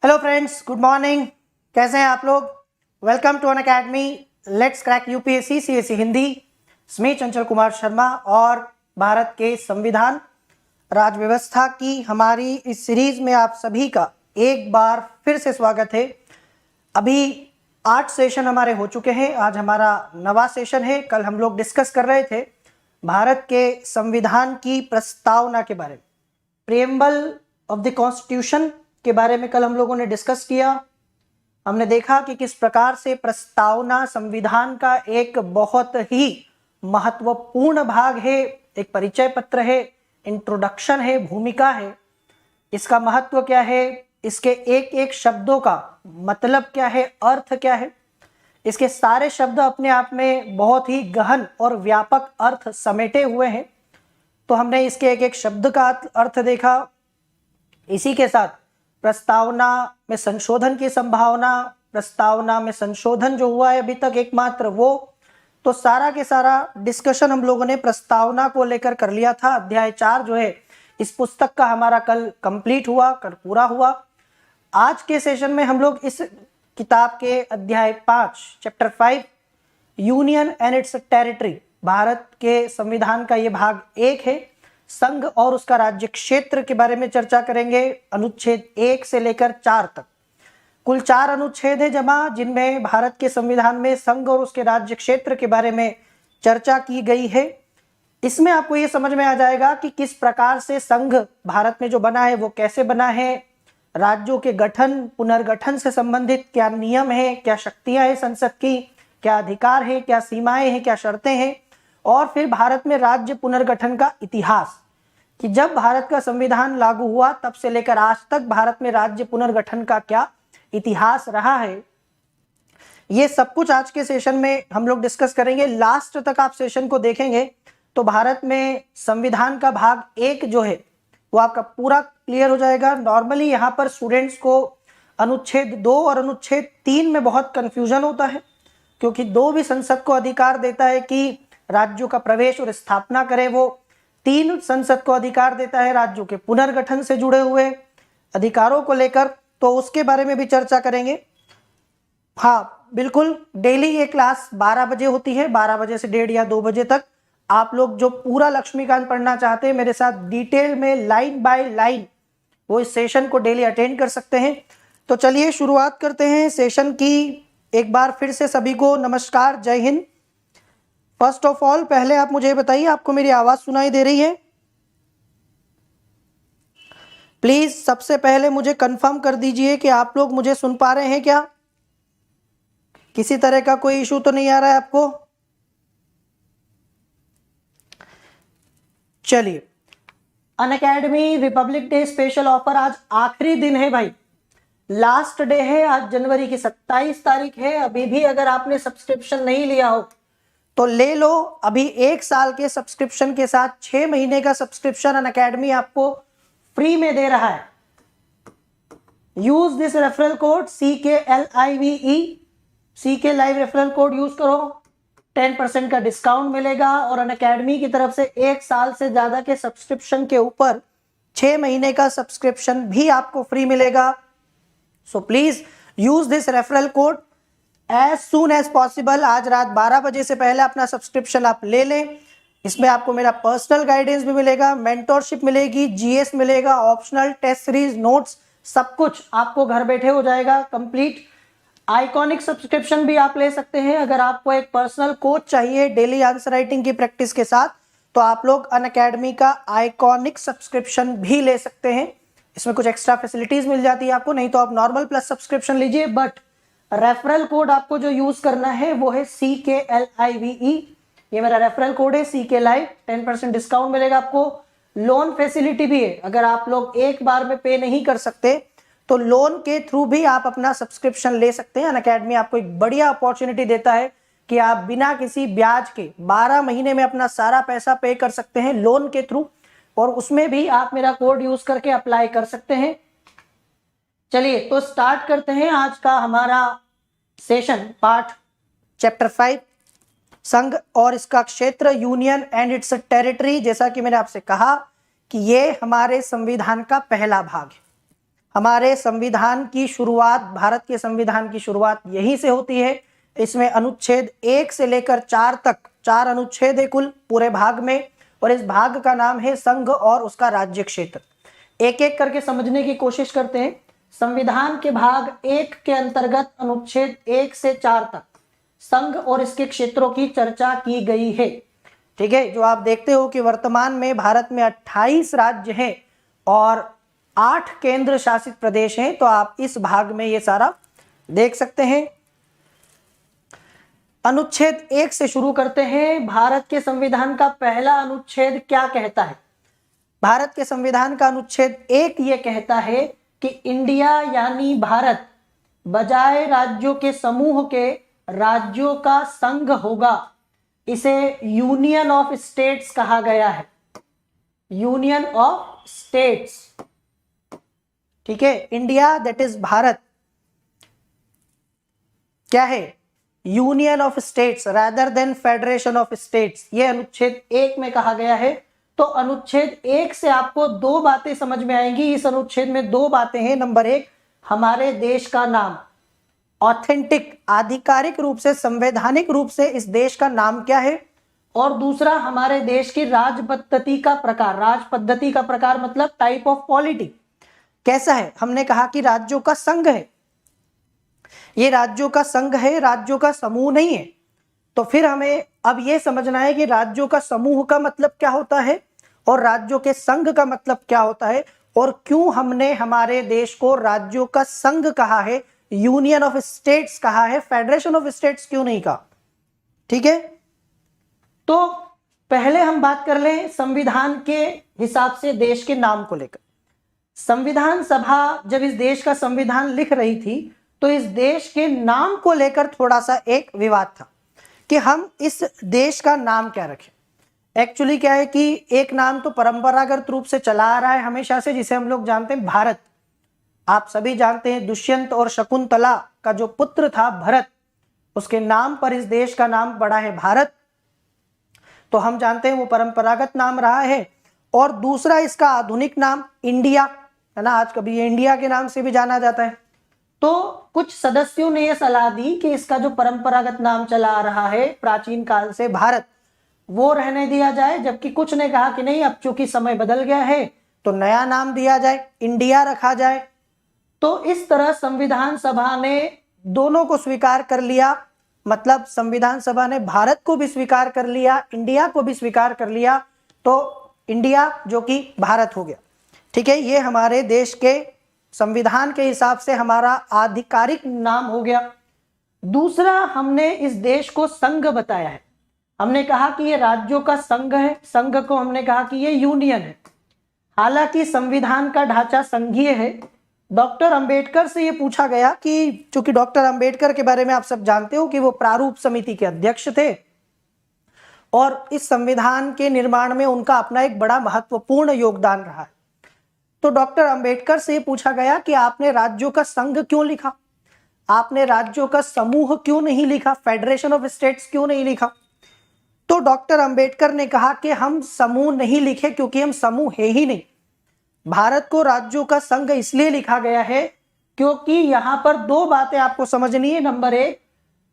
Hello friends, good morning. कैसे हैं आप लोग? Welcome to Unacademy let's crack UPSC CSE Hindi. स्मी चंचल कुमार शर्मा और भारत के संविधान राज व्यवस्था की हमारी इस सीरीज में आप सभी का एक बार फिर से स्वागत है। अभी 8 सेशन हमारे हो चुके हैं, आज हमारा 9वां सेशन है। कल हम लोग डिस्कस कर रहे थे भारत के संविधान की प्रस्तावना के बारे में, प्रीएम्बल ऑफ द कॉन्स्टिट्यूशन के बारे में कल हम लोगों ने डिस्कस किया। हमने देखा कि किस प्रकार से प्रस्तावना संविधान का एक बहुत ही महत्वपूर्ण भाग है, एक परिचय पत्र है, इंट्रोडक्शन है, भूमिका है। इसका महत्व क्या है, इसके एक एक शब्दों का मतलब क्या है, अर्थ क्या है। इसके सारे शब्द अपने आप में बहुत ही गहन और व्यापक अर्थ समेटे हुए हैं। तो हमने इसके एक एक शब्द का अर्थ देखा। इसी के साथ प्रस्तावना में संशोधन की संभावना, प्रस्तावना में संशोधन जो हुआ है अभी तक एकमात्र वो, तो सारा के सारा डिस्कशन हम लोगों ने प्रस्तावना को लेकर कर लिया था। अध्याय 4 जो है इस पुस्तक का हमारा कल कंप्लीट हुआ, कल पूरा हुआ। आज के सेशन में हम लोग इस किताब के अध्याय 5 chapter 5 union and it's territory, Bharat के संविधान का ये भाग 1 है। संघ और उसका राज्य क्षेत्र के बारे में चर्चा करेंगे, अनुच्छेद 1 से लेकर 4 तक। कुल 4 अनुच्छेद है जमा, जिनमें भारत के संविधान में संघ और उसके राज्य क्षेत्र के बारे में चर्चा की गई है। इसमें आपको ये समझ में आ जाएगा कि किस प्रकार से संघ भारत में जो बना है वो कैसे बना है, राज्यों के गठन पुनर्गठन से संबंधित क्या नियम है, क्या शक्तियां हैं संसद की, क्या अधिकार है, क्या सीमाएं हैं, क्या शर्तें हैं, और फिर भारत में राज्य पुनर्गठन का इतिहास कि जब भारत का संविधान लागू हुआ तब से लेकर आज तक भारत में राज्य पुनर्गठन का क्या इतिहास रहा है। ये सब कुछ आज के सेशन में हम लोग डिस्कस करेंगे। लास्ट तक आप सेशन को देखेंगे तो भारत में संविधान का भाग 1 जो है वो आपका पूरा क्लियर हो जाएगा। नॉर्मली यहाँ पर स्टूडेंट्स को अनुच्छेद 2 और अनुच्छेद 3 में बहुत कंफ्यूजन होता है, क्योंकि 2 भी संसद को अधिकार देता है कि राज्यों का प्रवेश और स्थापना करे, वो 3 संसद को अधिकार देता है राज्यों के पुनर्गठन से जुड़े हुए अधिकारों को लेकर। तो उसके बारे में भी चर्चा करेंगे। हाँ बिल्कुल, डेली ये क्लास 12 बजे होती है, 12 बजे से 1:30 या 2 बजे तक। आप लोग जो पूरा लक्ष्मीकांत पढ़ना चाहते हैं मेरे साथ डिटेल में लाइन बाय लाइन, वो इस सेशन को डेली अटेंड कर सकते हैं। तो चलिए शुरुआत करते हैं सेशन की। एक बार फिर से सभी को नमस्कार, जय हिंद। फर्स्ट ऑफ ऑल पहले आप मुझे बताइए, आपको मेरी आवाज सुनाई दे रही है? प्लीज सबसे पहले मुझे कंफर्म कर दीजिए कि आप लोग मुझे सुन पा रहे हैं क्या? किसी तरह का कोई इशू तो नहीं आ रहा है आपको? चलिए, Unacademy Republic day special offer आज आखिरी दिन है भाई, लास्ट डे है। आज जनवरी की 27 तारीख है। अभी भी अगर आपने सब्सक्रिप्शन नहीं लिया हो तो ले लो। अभी 1 साल के सब्सक्रिप्शन के साथ 6 महीने का सब्सक्रिप्शन अनअकैडमी आपको फ्री में दे रहा है। Use this referral code CKLIVE, CK live referral code use करो, 10% का डिस्काउंट मिलेगा। और अनअकैडमी की तरफ से 1 साल से ज्यादा के सब्सक्रिप्शन के ऊपर 6 महीने का सब्सक्रिप्शन भी आपको फ्री मिलेगा। So please use this referral code as soon as possible. आज रात 12 बजे से पहले अपना सब्सक्रिप्शन आप ले लें। इसमें आपको मेरा पर्सनल गाइडेंस भी मिलेगा, मेंटोरशिप मिलेगी, GS मिलेगा, ऑप्शनल टेस्ट सीरीज, नोट्स, सब कुछ आपको घर बैठे हो जाएगा कंप्लीट। आइकॉनिक सब्सक्रिप्शन भी आप ले सकते हैं। अगर आपको एक पर्सनल कोच चाहिए डेली आंसर राइटिंग की प्रैक्टिस के साथ, तो आप लोग अनअकैडमी का आइकॉनिक सब्सक्रिप्शन भी ले सकते हैं। इसमें कुछ एक्स्ट्रा फैसिलिटीज मिल जाती है आपको, नहीं तो आप नॉर्मल प्लस सब्सक्रिप्शन लीजिए। बट रेफरल कोड आपको जो यूज करना है वो है CKLIVE। ये मेरा रेफरल कोड है CK लाइव, 10% डिस्काउंट मिलेगा आपको। लोन फैसिलिटी भी है, अगर आप लोग एक बार में पे नहीं कर सकते तो लोन के थ्रू भी आप अपना सब्सक्रिप्शन ले सकते हैं। अनअकैडमी आपको एक बढ़िया अपॉर्चुनिटी देता है कि आप बिना किसी ब्याज के 12 महीने में अपना सारा पैसा पे कर सकते हैं लोन के थ्रू, और उसमें भी आप मेरा कोड यूज करके अप्लाई कर सकते हैं। चलिए तो स्टार्ट करते हैं आज का हमारा सेशन, पार्ट चैप्टर 5 संघ और इसका क्षेत्र, यूनियन एंड इट्स टेरिटरी। जैसा कि मैंने आपसे कहा कि ये हमारे संविधान का पहला भाग है। हमारे संविधान की शुरुआत, भारत के संविधान की शुरुआत यहीं से होती है। इसमें अनुच्छेद 1 से लेकर 4 तक 4 अनुच्छेद है कुल पूरे भाग में, और इस भाग का नाम है संघ और उसका राज्य क्षेत्र। एक एक करके समझने की कोशिश करते हैं। संविधान के भाग 1 के अंतर्गत अनुच्छेद 1 से 4 तक संघ और इसके क्षेत्रों की चर्चा की गई है। ठीक है, जो आप देखते हो कि वर्तमान में भारत में 28 राज्य हैं और 8 केंद्र शासित प्रदेश हैं, तो आप इस भाग में ये सारा देख सकते हैं। अनुच्छेद 1 से शुरू करते हैं। भारत के संविधान का पहला अनुच्छेद क्या कहता है? भारत के संविधान का अनुच्छेद 1 ये कहता है कि इंडिया यानी भारत बजाय राज्यों के समूह के राज्यों का संघ होगा। इसे यूनियन ऑफ स्टेट्स कहा गया है, यूनियन ऑफ स्टेट्स। ठीक है, इंडिया दैट इज भारत क्या है? Union of states rather than federation of states, ये अनुच्छेद 1 में कहा गया है। तो अनुच्छेद 1 से आपको 2 बातें समझ में आएंगी। इस अनुच्छेद में 2 बातें हैं। नंबर 1, हमारे देश का नाम, ऑथेंटिक आधिकारिक रूप से, संवैधानिक रूप से इस देश का नाम क्या है, और दूसरा हमारे देश की राज पद्धति का प्रकार। राज पद्धति का प्रकार मतलब टाइप ऑफ पॉलिटी कैसा है? हमने कहा कि राज्यों का संघ है, ये राज्यों का संघ है, राज्यों का समूह नहीं है। तो फिर हमें अब ये समझना है कि राज्यों का समूह का मतलब क्या होता है और राज्यों के संघ का मतलब क्या होता है, और क्यों हमने हमारे देश को राज्यों का संघ कहा है, यूनियन ऑफ स्टेट्स कहा है, फेडरेशन ऑफ स्टेट्स क्यों नहीं कहा। ठीक है, तो पहले हम बात कर लें संविधान के हिसाब से देश के नाम को लेकर। संविधान सभा जब इस देश का संविधान लिख रही थी तो इस देश के नाम को लेकर थोड़ा सा एक विवाद था कि हम इस देश का नाम क्या रखें। एक्चुअली क्या है कि एक नाम तो परंपरागत रूप से चला आ रहा है हमेशा से, जिसे हम लोग जानते हैं भारत। आप सभी जानते हैं दुष्यंत और शकुंतला का जो पुत्र था भरत, उसके नाम पर इस देश का नाम पड़ा है भारत। तो हम जानते हैं वो परंपरागत नाम रहा है। और दूसरा इसका आधुनिक नाम इंडिया है ना, आज कभी ये इंडिया के नाम से भी जाना जाता है। तो कुछ सदस्यों ने यह सलाह दी कि इसका जो परंपरागत नाम चला आ रहा है प्राचीन काल से भारत, वो रहने दिया जाए, जबकि कुछ ने कहा कि नहीं, अब चूंकि समय बदल गया है तो नया नाम दिया जाए, इंडिया रखा जाए। तो इस तरह संविधान सभा ने दोनों को स्वीकार कर लिया, मतलब संविधान सभा ने भारत को भी स्वीकार कर लिया, इंडिया को भी स्वीकार कर लिया। तो इंडिया जो कि भारत हो गया। ठीक है, ये हमारे देश के संविधान के हिसाब से हमारा आधिकारिक नाम हो गया। दूसरा, हमने इस देश को संघ बताया है। हमने कहा कि ये राज्यों का संघ है, संघ को हमने कहा कि ये यूनियन है। हालांकि संविधान का ढांचा संघीय है। डॉक्टर अंबेडकर से ये पूछा गया कि चूंकि डॉक्टर अंबेडकर के बारे में आप सब जानते हो कि वो प्रारूप समिति के अध्यक्ष थे और इस संविधान के निर्माण में उनका अपना एक बड़ा महत्वपूर्ण योगदान रहा है। तो डॉक्टर अंबेडकर से पूछा गया कि आपने राज्यों का संघ क्यों लिखा, आपने राज्यों का समूह क्यों नहीं लिखा, फेडरेशन ऑफ स्टेट्स क्यों नहीं लिखा। तो डॉक्टर अंबेडकर ने कहा कि हम समूह नहीं लिखे क्योंकि हम समूह है ही नहीं। भारत को राज्यों का संघ इसलिए लिखा गया है क्योंकि यहां पर 2 बातें आपको समझनी है। नंबर 1,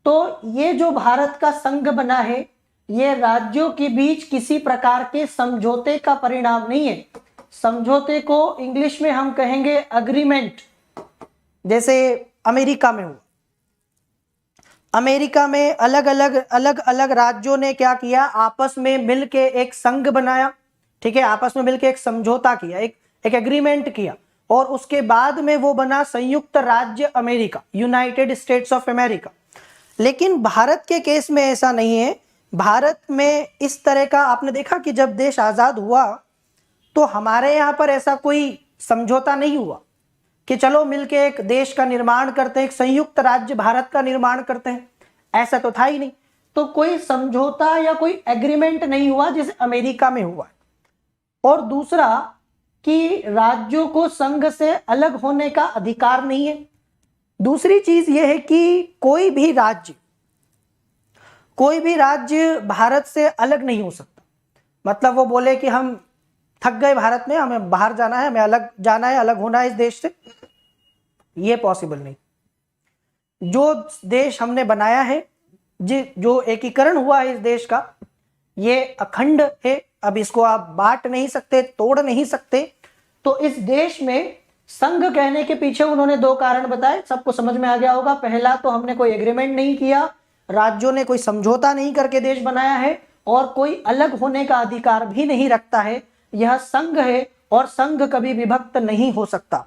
तो ये जो भारत का संघ बना है ये राज्यों के बीच किसी प्रकार के समझौते का परिणाम नहीं है। समझौते को इंग्लिश में हम कहेंगे अग्रीमेंट। जैसे अमेरिका में हुआ, अमेरिका में अलग अलग राज्यों ने क्या किया, आपस में मिलके एक संघ बनाया। ठीक है, आपस में मिलके एक समझौता किया, एक एग्रीमेंट किया, और उसके बाद में वो बना संयुक्त राज्य America, United states of America. लेकिन भारत के केस में ऐसा नहीं है। भारत में इस तरह का आपने देखा कि जब देश आजाद हुआ तो हमारे यहाँ पर ऐसा कोई समझौता नहीं हुआ कि चलो मिलके एक देश का निर्माण करते हैं, एक संयुक्त राज्य भारत का निर्माण करते हैं, ऐसा तो था ही नहीं। तो कोई समझौता या कोई एग्रीमेंट नहीं हुआ जैसे अमेरिका में हुआ। और दूसरा कि राज्यों को संघ से अलग होने का अधिकार नहीं है। दूसरी चीज यह है कि कोई भी राज्य भारत से अलग नहीं हो सकता। मतलब वो बोले कि हम थक गए भारत में, हमें बाहर जाना है, हमें अलग जाना है, अलग होना है इस देश से, ये पॉसिबल नहीं। जो देश हमने बनाया है, जो एकीकरण हुआ है इस देश का, ये अखंड है। अब इसको आप बांट नहीं सकते, तोड़ नहीं सकते। तो इस देश में संघ कहने के पीछे उन्होंने दो कारण बताए, सबको समझ में आ गया होगा। पहला तो हमने कोई एग्रीमेंट नहीं किया, राज्यों ने कोई समझौता नहीं करके देश बनाया है, और कोई अलग होने का अधिकार भी नहीं रखता है। यह संघ है और संघ कभी विभक्त नहीं हो सकता।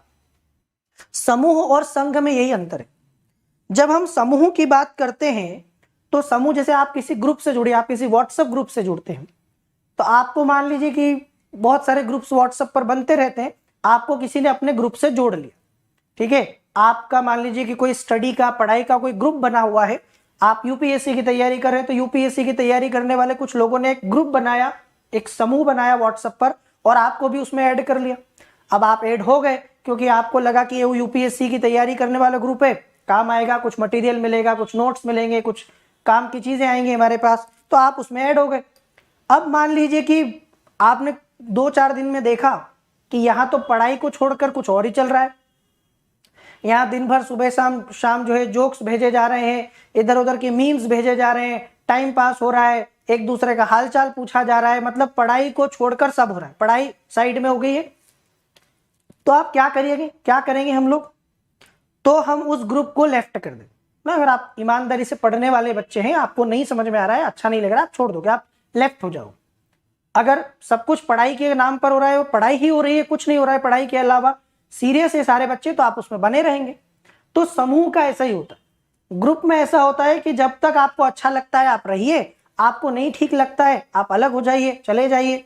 समूह और संघ में यही अंतर है। जब हम समूह की बात करते हैं तो समूह, जैसे आप किसी ग्रुप से जुड़े, आप किसी व्हाट्सएप ग्रुप से जुड़ते हैं, तो आपको मान लीजिए कि बहुत सारे ग्रुप्स व्हाट्सएप पर बनते रहते हैं, आपको किसी ने अपने ग्रुप से जोड़ लिया, ठीक है। आपका मान लीजिए कि कोई स्टडी का, पढ़ाई का कोई ग्रुप बना हुआ है, आप यूपीएससी की तैयारी कर रहे हैं, तो यूपीएससी की तैयारी करने वाले कुछ लोगों ने एक ग्रुप बनाया, एक समूह बनाया व्हाट्सएप पर, और आपको भी उसमें ऐड कर लिया। अब आप ऐड हो गए क्योंकि आपको लगा कि ये यूपीएससी की तैयारी करने वाला ग्रुप है, काम आएगा, कुछ मटेरियल मिलेगा, कुछ नोट्स मिलेंगे, कुछ काम की चीजें आएंगी हमारे पास, तो आप उसमें ऐड हो गए। अब मान लीजिए कि आपने 2-4 दिन में देखा कि यहाँ तो पढ़ाई को छोड़कर कुछ और ही चल रहा है। यहाँ दिन भर सुबह शाम जो है जोक्स भेजे जा रहे हैं, इधर उधर के मीम्स भेजे जा रहे हैं, टाइम पास हो रहा है, एक दूसरे का हालचाल पूछा जा रहा है, मतलब पढ़ाई को छोड़कर सब हो रहा है, पढ़ाई साइड में हो गई है। तो आप क्या करिएगा, क्या करेंगे हम लोग? तो हम उस ग्रुप को लेफ्ट कर देंगे ना। अगर आप ईमानदारी से पढ़ने वाले बच्चे हैं, आपको नहीं समझ में आ रहा है, अच्छा नहीं लग रहा, आप छोड़ दोगे, आप लेफ्ट हो जाओ। अगर सब कुछ पढ़ाई के नाम पर हो रहा है और पढ़ाई ही हो रही है, कुछ नहीं हो रहा है पढ़ाई के अलावा, सीरियस है सारे बच्चे, तो आप उसमें बने रहेंगे। तो समूह का ऐसा ही होता है। ग्रुप में ऐसा होता है कि जब तक आपको अच्छा लगता है आप रहिए, आपको नहीं ठीक लगता है आप अलग हो जाइए, चले जाइए।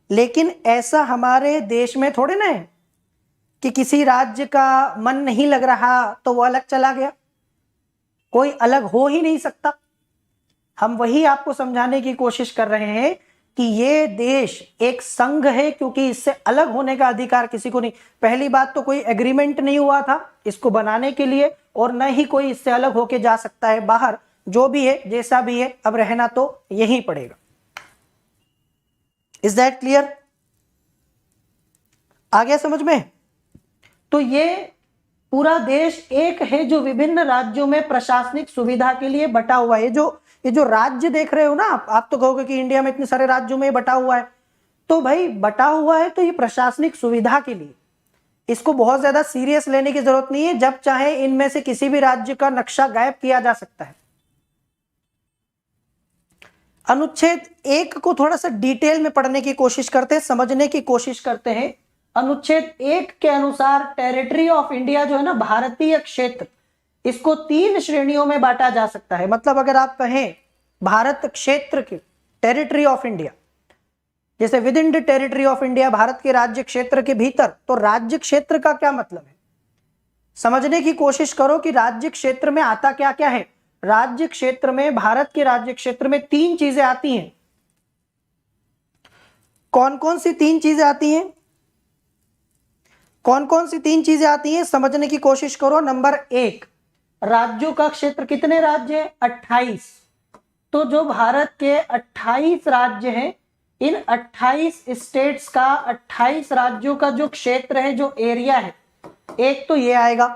लेकिन ऐसा हमारे देश में थोड़े ना है कि किसी राज्य का मन नहीं लग रहा तो वो अलग चला गया। कोई अलग हो ही नहीं सकता। हम वही आपको समझाने की कोशिश कर रहे हैं कि ये देश एक संघ है, क्योंकि इससे अलग होने का अधिकार किसी को नहीं। पहली बात तो कोई एग्रीमेंट नहीं हुआ था इसको बनाने के लिए, और न ही कोई इससे अलग होके जा सकता है बाहर। जो भी है, जैसा भी है, अब रहना तो यही पड़ेगा। Is that clear? आ गया समझ में? तो ये पूरा देश एक है जो विभिन्न राज्यों में प्रशासनिक सुविधा के लिए बटा हुआ है। ये जो राज्य देख रहे हो ना आप तो कहोगे कि इंडिया में इतने सारे राज्यों में बटा हुआ है। तो भाई बटा हुआ है तो ये प्रशासनिक सुविधा के लिए, इसको बहुत ज्यादा सीरियस लेने की जरूरत नहीं है। जब चाहे इनमें से किसी भी राज्य का नक्शा गायब किया जा सकता है। अनुच्छेद 1 को थोड़ा सा डिटेल में पढ़ने की कोशिश करते हैं, समझने की कोशिश करते हैं। अनुच्छेद 1 के अनुसार टेरिटरी ऑफ इंडिया जो है ना, भारतीय क्षेत्र, इसको 3 श्रेणियों में बांटा जा सकता है। मतलब अगर आप कहें भारत क्षेत्र के, टेरिटरी ऑफ इंडिया, जैसे with in the territory of India, Bharat के राज्य क्षेत्र के भीतर, तो राज्य क्षेत्र का क्या मतलब है? समझने की कोशिश करो कि राज्य क्षेत्र में आता क्या क्या है। राज्य क्षेत्र में, भारत के राज्य क्षेत्र में 3 चीजें आती हैं। कौन कौन सी 3 चीजें आती हैं? कौन कौन सी 3 चीजें आती हैं, समझने की कोशिश करो। नंबर 1, राज्यों का क्षेत्र। कितने राज्य हैं? 28। तो जो भारत के 28 राज्य हैं, इन 28 स्टेट्स का, 28 राज्यों का जो क्षेत्र है, जो एरिया है, एक तो ये आएगा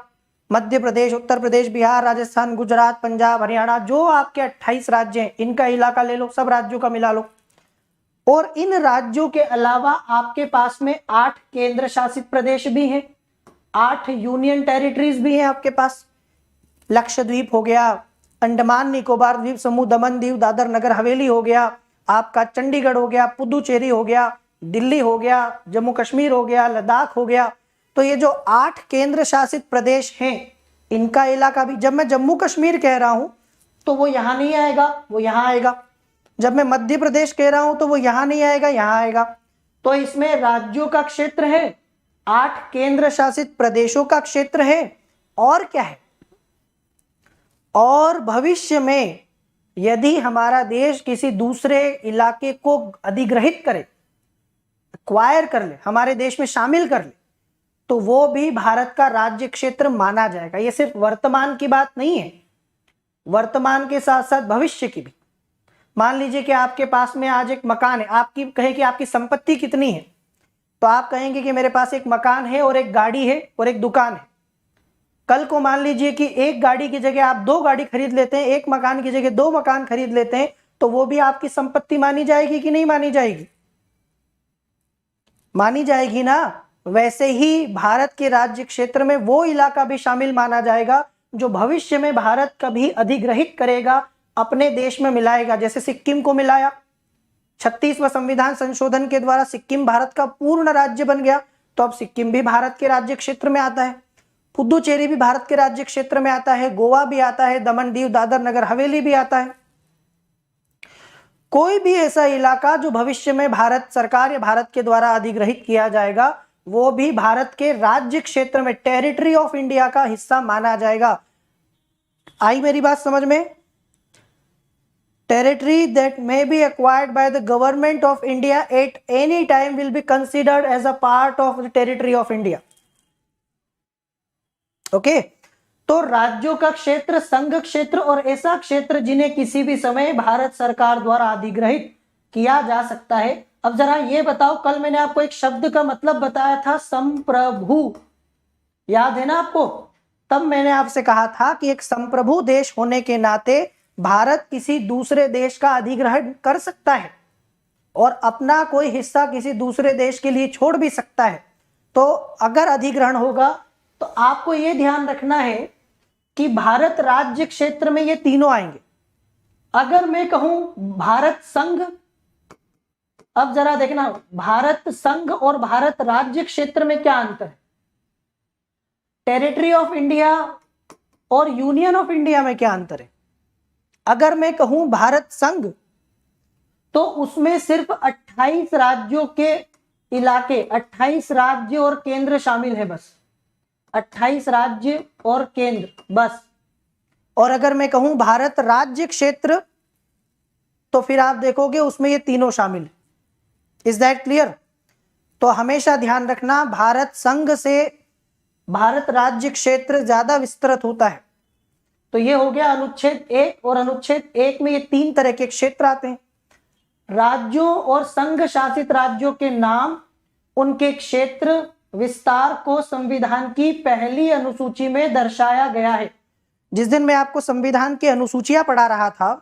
मध्य प्रदेश, उत्तर प्रदेश, बिहार, राजस्थान, गुजरात, पंजाब, हरियाणा, जो आपके 28 राज्य हैं, इनका इलाका ले लो, सब राज्यों का मिला लो। और इन राज्यों के अलावा आपके पास में 8 केंद्र शासित प्रदेश भी हैं, 8 यूनियन टेरिटरीज भी हैं आपके पास। लक्षद्वीप हो गया, अंडमान निकोबार द्वीप समूह, दमन दीव, दादर नगर हवेली हो गया, आपका चंडीगढ़ हो गया, पुदुचेरी हो गया, दिल्ली हो गया, जम्मू कश्मीर हो गया, लद्दाख हो गया। तो ये जो 8 केंद्र शासित प्रदेश हैं, इनका इलाका भी, जब मैं जम्मू कश्मीर कह रहा हूं तो वो यहां नहीं आएगा, वो यहां आएगा। जब मैं मध्य प्रदेश कह रहा हूं तो वो यहां नहीं आएगा, यहां आएगा। तो इसमें राज्यों का क्षेत्र है, 8 केंद्र शासित प्रदेशों का क्षेत्र है, और क्या है? और भविष्य में यदि हमारा देश किसी दूसरे इलाके को अधिग्रहित करे, एक्वायर कर ले, हमारे देश में शामिल कर ले, तो वो भी भारत का राज्य क्षेत्र माना जाएगा। ये सिर्फ वर्तमान की बात नहीं है, वर्तमान के साथ साथ भविष्य की भी। मान लीजिए कि आपके पास में आज एक मकान है, आपकी कहे कि आपकी संपत्ति कितनी है, तो आप कहेंगे कि मेरे पास एक मकान है और एक गाड़ी है और एक दुकान है। कल को मान लीजिए कि एक गाड़ी की जगह आप 2 गाड़ी खरीद लेते हैं, एक मकान की जगह 2 मकान खरीद लेते हैं, तो वो भी आपकी संपत्ति मानी जाएगी कि नहीं मानी जाएगी? मानी जाएगी ना। वैसे ही भारत के राज्य क्षेत्र में वो इलाका भी शामिल माना जाएगा जो भविष्य में भारत कभी अधिग्रहित करेगा, अपने देश में मिलाएगा। जैसे सिक्किम को मिलाया, 36वां संविधान संशोधन के द्वारा सिक्किम भारत का पूर्ण राज्य बन गया, तो अब सिक्किम भी भारत के राज्य क्षेत्र में आता है, पुदुचेरी भी भारत के राज्य क्षेत्र में आता है, गोवा भी आता है, दमन दीव दादर नगर हवेली भी आता है। कोई भी ऐसा इलाका जो भविष्य में भारत सरकार या भारत के द्वारा अधिग्रहित किया जाएगा, वो भी भारत के राज्य क्षेत्र में, टेरिटरी ऑफ इंडिया का हिस्सा माना जाएगा। आई मेरी बात समझ में? Territory that may be acquired by the government of India at any time will be considered as a part of the territory of India. Okay, तो राज्यों का क्षेत्र, संघ क्षेत्र और ऐसा क्षेत्र जिन्हें किसी भी समय भारत सरकार द्वारा अधिग्रहित किया जा सकता है। अब जरा ये बताओ, कल मैंने आपको एक शब्द का मतलब बताया था, संप्रभु, याद है ना आपको? तब मैंने आपसे कहा था कि एक संप्रभु देश होने के नाते भारत किसी दूसरे देश का अधिग्रहण कर सकता है और अपना कोई हिस्सा किसी दूसरे देश के लिए छोड़ भी सकता है। तो अगर अधिग्रहण होगा तो आपको यह ध्यान रखना है कि भारत राज्य क्षेत्र में ये तीनों आएंगे। अगर मैं कहूं भारत संघ, अब जरा देखना, भारत संघ और भारत राज्य क्षेत्र में क्या अंतर है? टेरिटरी ऑफ इंडिया और यूनियन ऑफ इंडिया में क्या अंतर है? अगर मैं कहूं भारत संघ, तो उसमें सिर्फ 28 राज्यों के इलाके, 28 राज्य और केंद्र शामिल है, बस 28 राज्य और केंद्र बस। और अगर मैं कहूं भारत राज्य क्षेत्र, तो फिर आप देखोगे उसमें ये तीनों शामिल है। Is that clear? तो हमेशा ध्यान रखना, भारत संघ से भारत राज्य क्षेत्र ज्यादा विस्तृत होता है। तो ये हो गया अनुच्छेद 1, और अनुच्छेद 1 में ये 3 तरह के क्षेत्र आते हैं। राज्यों और संघ शासित राज्यों के नाम, उनके क्षेत्र विस्तार को संविधान की पहली अनुसूची में दर्शाया गया है। जिस दिन मैं आपको संविधान की अनुसूचियां पढ़ा रहा था,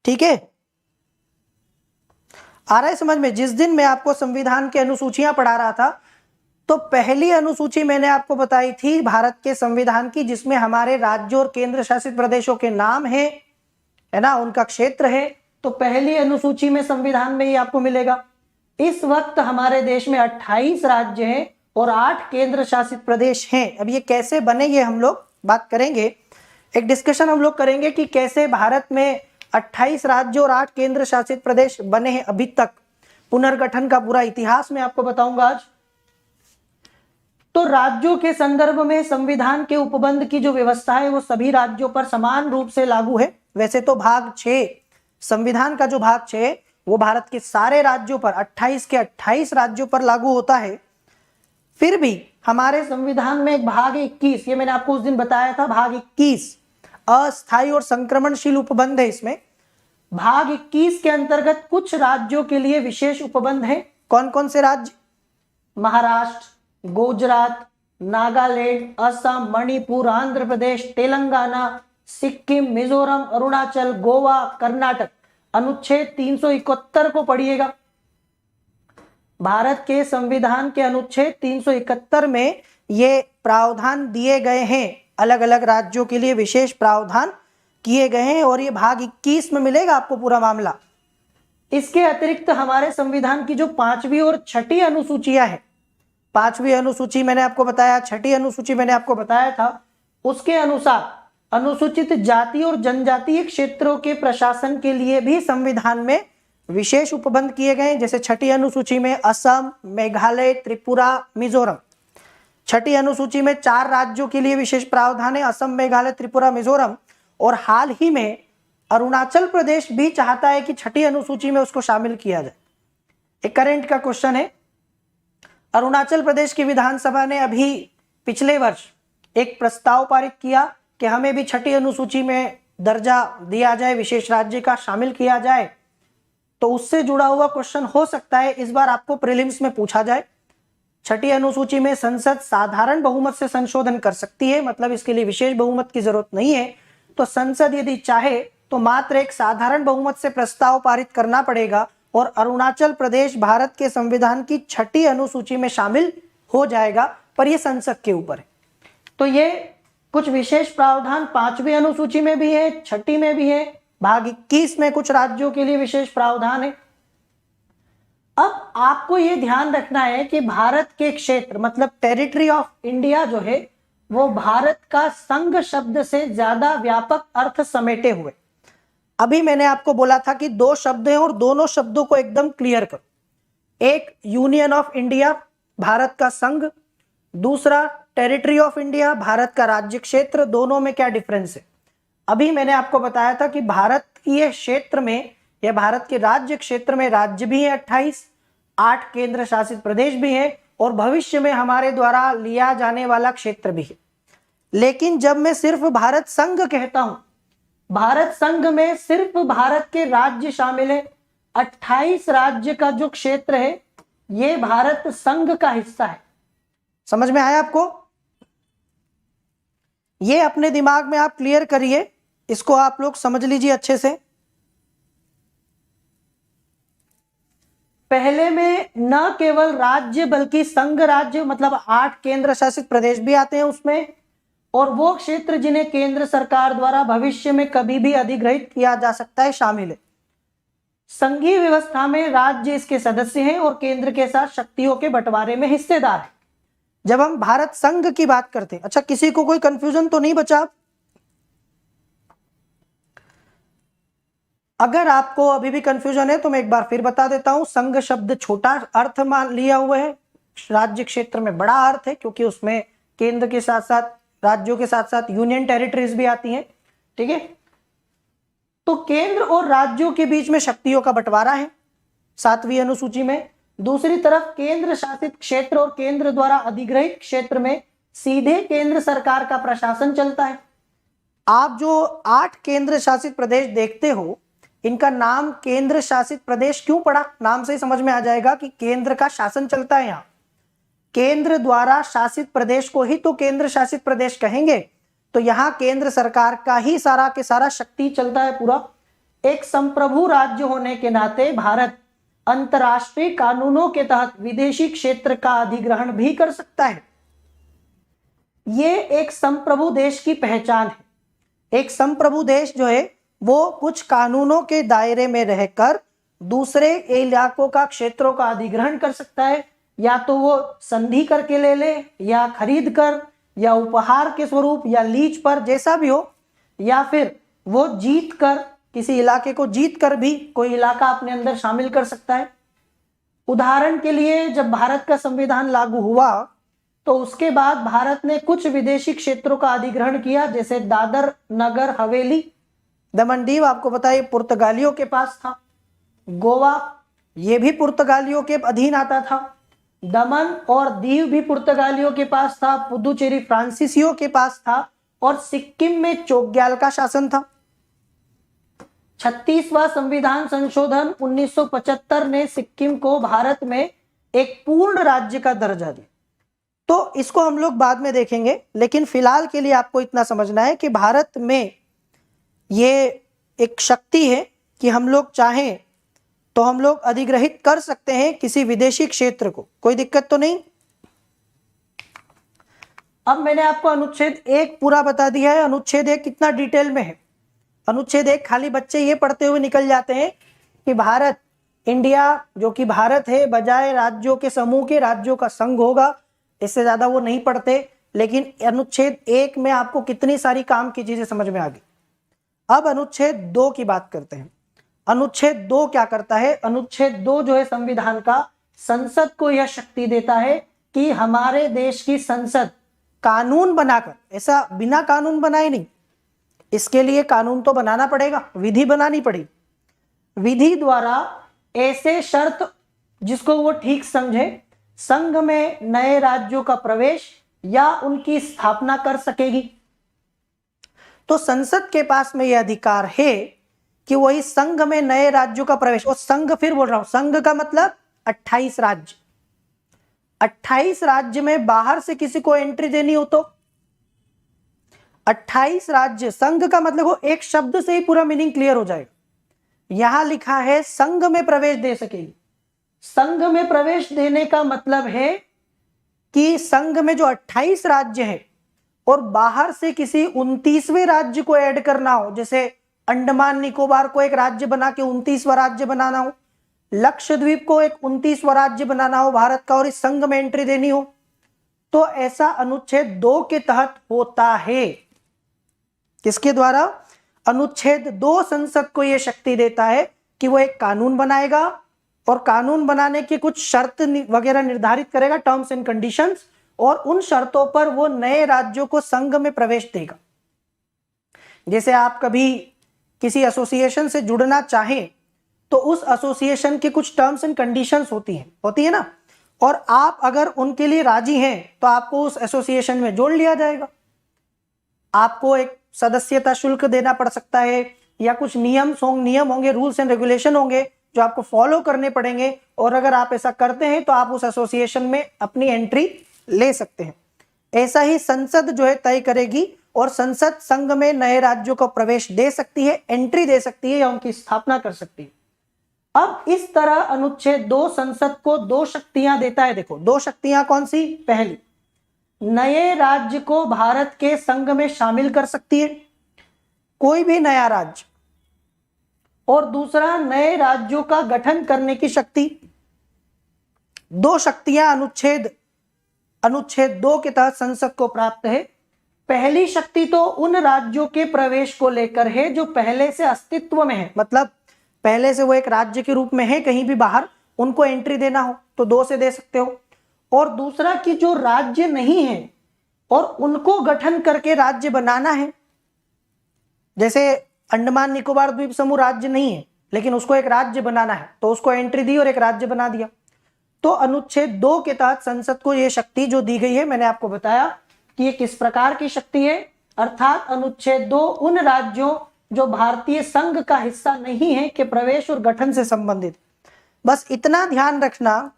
ठीक है, आ रहा है समझ में? जिस दिन मैं आपको संविधान की अनुसूचियां पढ़ा रहा था, तो पहली अनुसूची मैंने आपको बताई थी भारत के संविधान की, जिसमें हमारे राज्यों और केंद्र शासित प्रदेशों के नाम है ना, उनका क्षेत्र है। तो पहली अनुसूची में संविधान में ही आपको मिलेगा। इस वक्त हमारे देश में 28 राज्य हैं और 8 केंद्र शासित प्रदेश हैं। अब ये कैसे बने, ये हम लोग बात करेंगे, एक डिस्कशन हम लोग करेंगे कि कैसे भारत में 28 राज्य और 8 केंद्र शासित प्रदेश बने हैं अभी तक। पुनर्गठन का पूरा इतिहास मैं आपको बताऊंगा आज। तो राज्यों के संदर्भ में संविधान के उपबंध की जो व्यवस्था है वो सभी राज्यों पर समान रूप से लागू है। वैसे तो भाग 6, संविधान का जो भाग 6 वो भारत के सारे राज्यों पर, 28 के 28 राज्यों पर लागू होता है। फिर भी हमारे संविधान में एक भाग 21, ये मैंने आपको उस दिन बताया था, भाग 21 अस्थायी और संक्रमणशील उपबंध है। इसमें भाग 21 के अंतर्गत कुछ राज्यों के लिए विशेष उपबंध है। कौन कौन से राज्य? महाराष्ट्र, गुजरात, नागालैंड, असम, मणिपुर, आंध्र प्रदेश, तेलंगाना, सिक्किम, मिजोरम, अरुणाचल, गोवा, कर्नाटक। अनुच्छेद 371 को पढ़िएगा। भारत के संविधान के अनुच्छेद 371 में ये प्रावधान दिए गए हैं, अलग अलग राज्यों के लिए विशेष प्रावधान किए गए हैं, और ये भाग 21 में मिलेगा आपको पूरा मामला। इसके अतिरिक्त हमारे संविधान की जो 5वीं और 6ठी अनुसूचियां हैं, 5वीं अनुसूची मैंने आपको बताया, 6ठी अनुसूची मैंने आपको बताया था, उसके अनुसार अनुसूचित जाति और जनजातीय क्षेत्रों के प्रशासन के लिए भी संविधान में विशेष उपबंध किए गए। जैसे 6ठी अनुसूची में असम, मेघालय, त्रिपुरा, मिजोरम। 6ठी अनुसूची में 4 राज्यों के लिए विशेष प्रावधान है, असम, मेघालय, त्रिपुरा, मिजोरम। और हाल ही में अरुणाचल प्रदेश भी चाहता है कि 6ठी अनुसूची में उसको शामिल किया जाए। एक करंट का क्वेश्चन है, अरुणाचल प्रदेश की विधानसभा ने अभी पिछले वर्ष एक प्रस्ताव पारित किया कि हमें भी 6ठी अनुसूची में दर्जा दिया जाए, विशेष राज्य का शामिल किया जाए। तो उससे जुड़ा हुआ क्वेश्चन हो सकता है इस बार आपको प्रीलिम्स में पूछा जाए। छठी अनुसूची में संसद साधारण बहुमत से संशोधन कर सकती है, मतलब इसके लिए विशेष बहुमत की जरूरत नहीं है। तो संसद यदि चाहे तो मात्र एक साधारण बहुमत से प्रस्ताव पारित करना पड़ेगा और अरुणाचल प्रदेश भारत के संविधान की छठी अनुसूची में शामिल हो जाएगा, पर यह संसद के ऊपर है। तो ये कुछ विशेष प्रावधान 5वीं अनुसूची में भी है, छठी में भी है, भाग 21 में कुछ राज्यों के लिए विशेष प्रावधान है। अब आपको यह ध्यान रखना है कि भारत के क्षेत्र मतलब टेरिटरी ऑफ इंडिया जो है वो भारत का संघ शब्द से ज्यादा व्यापक अर्थ समेटे हुए। अभी मैंने आपको बोला था कि 2 शब्द हैं और दोनों शब्दों को एकदम क्लियर करो। एक यूनियन ऑफ इंडिया भारत का संघ, दूसरा टेरिटरी ऑफ इंडिया भारत का राज्य क्षेत्र। दोनों में क्या डिफरेंस है? अभी मैंने आपको बताया था कि भारत के क्षेत्र में या भारत के राज्य क्षेत्र में राज्य भी है 28, 8 केंद्र शासित प्रदेश भी है और भविष्य में हमारे द्वारा लिया जाने वाला क्षेत्र भी है। लेकिन जब मैं सिर्फ भारत संघ कहता हूं, भारत संघ में सिर्फ भारत के राज्य शामिल है। 28 राज्य का जो क्षेत्र है ये भारत संघ का हिस्सा है। समझ में आया आपको? ये अपने दिमाग में आप क्लियर करिए, इसको आप लोग समझ लीजिए अच्छे से। पहले में न केवल राज्य बल्कि संघ राज्य मतलब 8 केंद्र शासित प्रदेश भी आते हैं उसमें, और वो क्षेत्र जिन्हें केंद्र सरकार द्वारा भविष्य में कभी भी अधिग्रहित किया जा सकता है शामिल है। संघीय व्यवस्था में राज्य इसके सदस्य हैं और केंद्र के साथ शक्तियों के बंटवारे में हिस्सेदार हैं। जब हम भारत संघ की बात करते हैं, अच्छा किसी को कोई कंफ्यूजन तो नहीं बचा? अगर आपको अभी भी कंफ्यूजन है तो मैं एक बार फिर बता देता हूं। संघ शब्द छोटा अर्थ मान लिया हुआ है, राज्य क्षेत्र में बड़ा अर्थ है क्योंकि उसमें केंद्र के साथ साथ राज्यों के साथ साथ यूनियन टेरिटरीज भी आती हैं। ठीक है, तो केंद्र और राज्यों के बीच में शक्तियों का बंटवारा है 7वीं अनुसूची में। दूसरी तरफ केंद्र शासित क्षेत्र और केंद्र द्वारा अधिग्रहित क्षेत्र में सीधे केंद्र सरकार का प्रशासन चलता है। आप जो 8 केंद्र शासित प्रदेश देखते हो इनका नाम केंद्र शासित प्रदेश क्यों पड़ा? नाम से ही समझ में आ जाएगा कि केंद्र का शासन चलता है। यहाँ केंद्र द्वारा शासित प्रदेश को ही तो केंद्र शासित प्रदेश कहेंगे। तो यहाँ केंद्र सरकार का ही सारा के सारा शक्ति चलता है पूरा। एक संप्रभु राज्य होने के नाते भारत अंतर्राष्ट्रीय कानूनों के तहत विदेशी क्षेत्र का अधिग्रहण भी कर सकता है। ये एक संप्रभु देश की पहचान है। एक संप्रभु देश जो है वो कुछ कानूनों के दायरे में रहकर दूसरे इलाकों का क्षेत्रों का अधिग्रहण कर सकता है, या तो वो संधि करके ले ले या खरीद कर या उपहार के स्वरूप या लीज पर जैसा भी हो, या फिर वो जीत कर किसी इलाके को जीत कर भी कोई इलाका अपने अंदर शामिल कर सकता है। उदाहरण के लिए जब भारत का संविधान लागू हुआ तो उसके बाद भारत ने कुछ विदेशी क्षेत्रों का अधिग्रहण किया, जैसे दादर नगर हवेली, दमन दीव आपको पता है पुर्तगालियों के पास था। गोवा ये भी पुर्तगालियों के अधीन आता था। दमन और दीव भी पुर्तगालियों के पास था। पुदुचेरी फ्रांसीसियों के पास था और सिक्किम में चोग्याल का शासन था। 36वां संविधान संशोधन 1975 ने सिक्किम को भारत में एक पूर्ण राज्य का दर्जा दिया। तो इसको हम लोग बाद में देखेंगे, लेकिन फिलहाल के लिए आपको इतना समझना है कि भारत में ये एक शक्ति है कि हम लोग चाहें तो हम लोग अधिग्रहित कर सकते हैं किसी विदेशी क्षेत्र को, कोई दिक्कत तो नहीं। अब मैंने आपको अनुच्छेद 1 पूरा बता दिया है। अनुच्छेद 1 कितना डिटेल में है? अनुच्छेद 1 खाली बच्चे ये पढ़ते हुए निकल जाते हैं कि भारत इंडिया जो कि भारत है बजाय राज्यों के समूह के राज्यों का संघ होगा, इससे ज्यादा वो नहीं पढ़ते। लेकिन अनुच्छेद 1 में आपको कितनी सारी काम की चीजें समझ में आ गई। अब अनुच्छेद 2 की बात करते हैं। अनुच्छेद 2 क्या करता है? अनुच्छेद 2 जो है संविधान का संसद को यह शक्ति देता है कि हमारे देश की संसद कानून बनाकर, ऐसा बिना कानून बनाए नहीं, इसके लिए कानून तो बनाना पड़ेगा, विधि बनानी पड़ेगी। विधि द्वारा ऐसे शर्त जिसको वो ठीक समझे संघ में नए राज्यों का प्रवेश या उनकी स्थापना कर सकेगी। तो संसद के पास में यह अधिकार है कि वही संघ में नए राज्यों का प्रवेश, और संघ फिर बोल रहा हूं, संघ का मतलब 28 राज्य, 28 राज्य में बाहर से किसी को एंट्री देनी हो तो 28 राज्य, संघ का मतलब हो, एक शब्द से ही पूरा मीनिंग क्लियर हो जाएगा। यहां लिखा है संघ में प्रवेश दे सकेगी। संघ में प्रवेश देने का मतलब है कि संघ में जो 28 राज्य है और बाहर से किसी 29वें राज्य को ऐड करना हो, जैसे अंडमान निकोबार को एक राज्य बना के 29वां राज्य बनाना हो, लक्षद्वीप को एक 29वां राज्य बनाना हो भारत का और इस संघ में एंट्री देनी हो, तो ऐसा अनुच्छेद 2 के तहत होता है। किसके द्वारा? अनुच्छेद 2 संसद को यह शक्ति देता है कि वो एक कानून बनाएगा और कानून बनाने की कुछ शर्त वगैरह निर्धारित करेगा, टर्म्स एंड कंडीशंस, और उन शर्तों पर वो नए राज्यों को संघ में प्रवेश देगा। जैसे आप कभी किसी एसोसिएशन से जुड़ना चाहें तो उस एसोसिएशन के कुछ टर्म्स एंड कंडीशंस होती है ना, और आप अगर उनके लिए राजी हैं तो आपको उस एसोसिएशन में जोड़ लिया जाएगा। आपको एक सदस्यता शुल्क देना पड़ सकता है या कुछ नियम होंगे, रूल्स एंड रेगुलेशन होंगे जो आपको फॉलो करने पड़ेंगे, और अगर आप ऐसा करते हैं तो आप उस एसोसिएशन में अपनी एंट्री ले सकते हैं। ऐसा ही संसद जो है तय करेगी, और संसद संघ में नए राज्यों को प्रवेश दे सकती है, एंट्री दे सकती है या उनकी स्थापना कर सकती है। अब इस तरह अनुच्छेद 2 संसद को 2 शक्तियां देता है। देखो 2 शक्तियां कौन सी? पहली, नए राज्य को भारत के संघ में शामिल कर सकती है, कोई भी नया राज्य, और दूसरा नए राज्यों का गठन करने की शक्ति। 2 शक्तियां अनुच्छेद 2 के तहत संसद को प्राप्त है। पहली शक्ति तो उन राज्यों के प्रवेश को लेकर है जो पहले से अस्तित्व में है, मतलब पहले से वो एक राज्य के रूप में है कहीं भी बाहर, उनको एंट्री देना हो तो 2 से दे सकते हो। और दूसरा कि जो राज्य नहीं है और उनको गठन करके राज्य बनाना है, जैसे अंडमान निकोबार द्वीप समूह राज्य नहीं है लेकिन उसको एक राज्य बनाना है, तो उसको एंट्री दी और एक राज्य बना दिया। तो अनुच्छेद 2 के तहत संसद को यह शक्ति जो दी गई है, मैंने आपको बताया कि ये किस प्रकार की शक्ति है, अर्थात अनुच्छेद 2 उन राज्यों जो भारतीय संघ का हिस्सा नहीं है के प्रवेश और गठन से संबंधित। बस इतना ध्यान रखना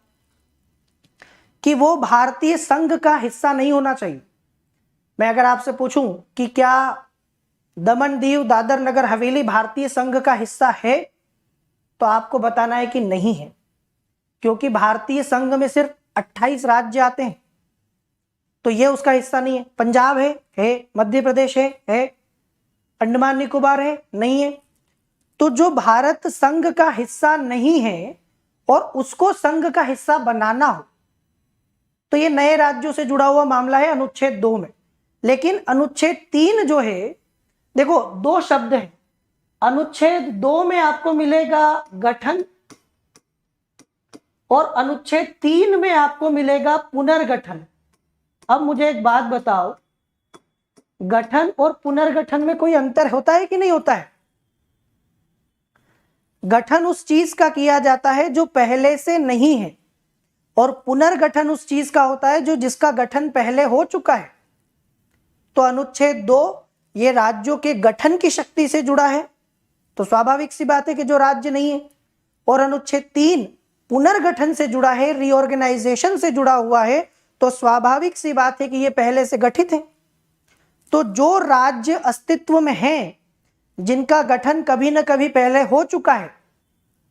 कि वो भारतीय संघ का हिस्सा नहीं होना चाहिए। मैं अगर आपसे पूछूं कि क्या दमन दीव दादर नगर हवेली भारतीय संघ का हिस्सा है, तो आपको बताना है कि नहीं है, क्योंकि भारतीय संघ में सिर्फ 28 राज्य आते हैं, तो ये उसका हिस्सा नहीं है। पंजाब है, मध्य प्रदेश है, अंडमान निकोबार है, नहीं है। तो जो भारत संघ का हिस्सा नहीं है और उसको संघ का हिस्सा बनाना हो, तो ये नए राज्यों से जुड़ा हुआ मामला है अनुच्छेद 2 में। लेकिन अनुच्छेद 3 जो है, देखो 2 शब्द हैं। अनुच्छेद 2 में आपको मिलेगा गठन और अनुच्छेद 3 में आपको मिलेगा पुनर्गठन। अब मुझे एक बात बताओ, गठन और पुनर्गठन में कोई अंतर होता है कि नहीं होता है? गठन उस चीज का किया जाता है जो पहले से नहीं है, और पुनर्गठन उस चीज का होता है जो जिसका गठन पहले हो चुका है। तो अनुच्छेद 2 ये राज्यों के गठन की शक्ति से जुड़ा है, तो स्वाभाविक सी बात है कि जो राज्य नहीं है। और अनुच्छेद 3 पुनर्गठन से जुड़ा है, रीऑर्गेनाइजेशन से जुड़ा हुआ है, तो स्वाभाविक सी बात है कि ये पहले से गठित है। तो जो राज्य अस्तित्व में हैं, जिनका गठन कभी न कभी पहले हो चुका है,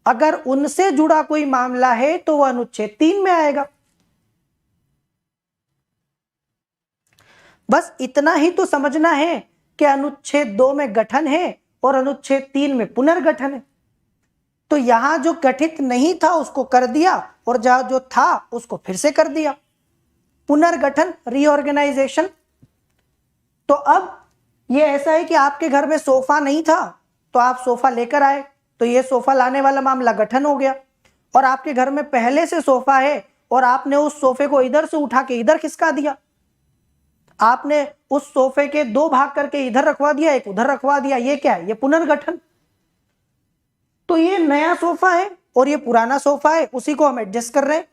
अगर उनसे जुड़ा कोई मामला है तो वह अनुच्छेद 3 में आएगा। बस इतना ही तो समझना है कि अनुच्छेद 2 में गठन है और अनुच्छेद 3 में पुनर्गठन है। तो यहां जो गठित नहीं था उसको कर दिया, और जहां जो था उसको फिर से कर दिया, पुनर्गठन, रीऑर्गेनाइजेशन। तो अब ये ऐसा है कि आपके घर में सोफा नहीं था तो आप सोफा लेकर आए, तो ये सोफा लाने वाला मामला गठन हो गया। और आपके घर में पहले से सोफा है और आपने उस सोफे को इधर से उठा के इधर खिसका दिया, आपने उस सोफे के 2 भाग करके इधर रखवा दिया, एक उधर रखवा दिया, ये क्या है? ये पुनर्गठन। तो ये नया सोफा है और ये पुराना सोफा है, उसी को हम एडजस्ट कर रहे हैं।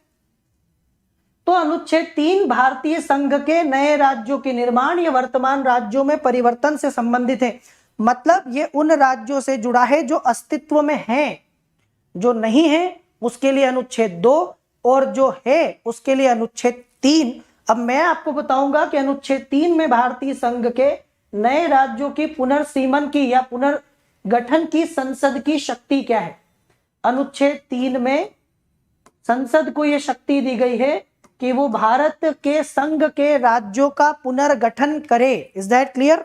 तो अनुच्छेद 3 भारतीय संघ के नए राज्यों के निर्माण या वर्तमान राज्यों में परिवर्तन से संबंधित है। मतलब ये उन राज्यों से जुड़ा है जो अस्तित्व में हैं, जो नहीं है उसके लिए अनुच्छेद 2 और जो है उसके लिए अनुच्छेद 3। अब मैं आपको बताऊंगा कि अनुच्छेद 3 में भारतीय संघ के नए राज्यों की पुनर्सीमन की या पुनर्गठन की संसद की शक्ति क्या है। अनुच्छेद 3 में संसद को यह शक्ति दी गई है कि वो भारत के संघ के राज्यों का पुनर्गठन करे। Is that clear?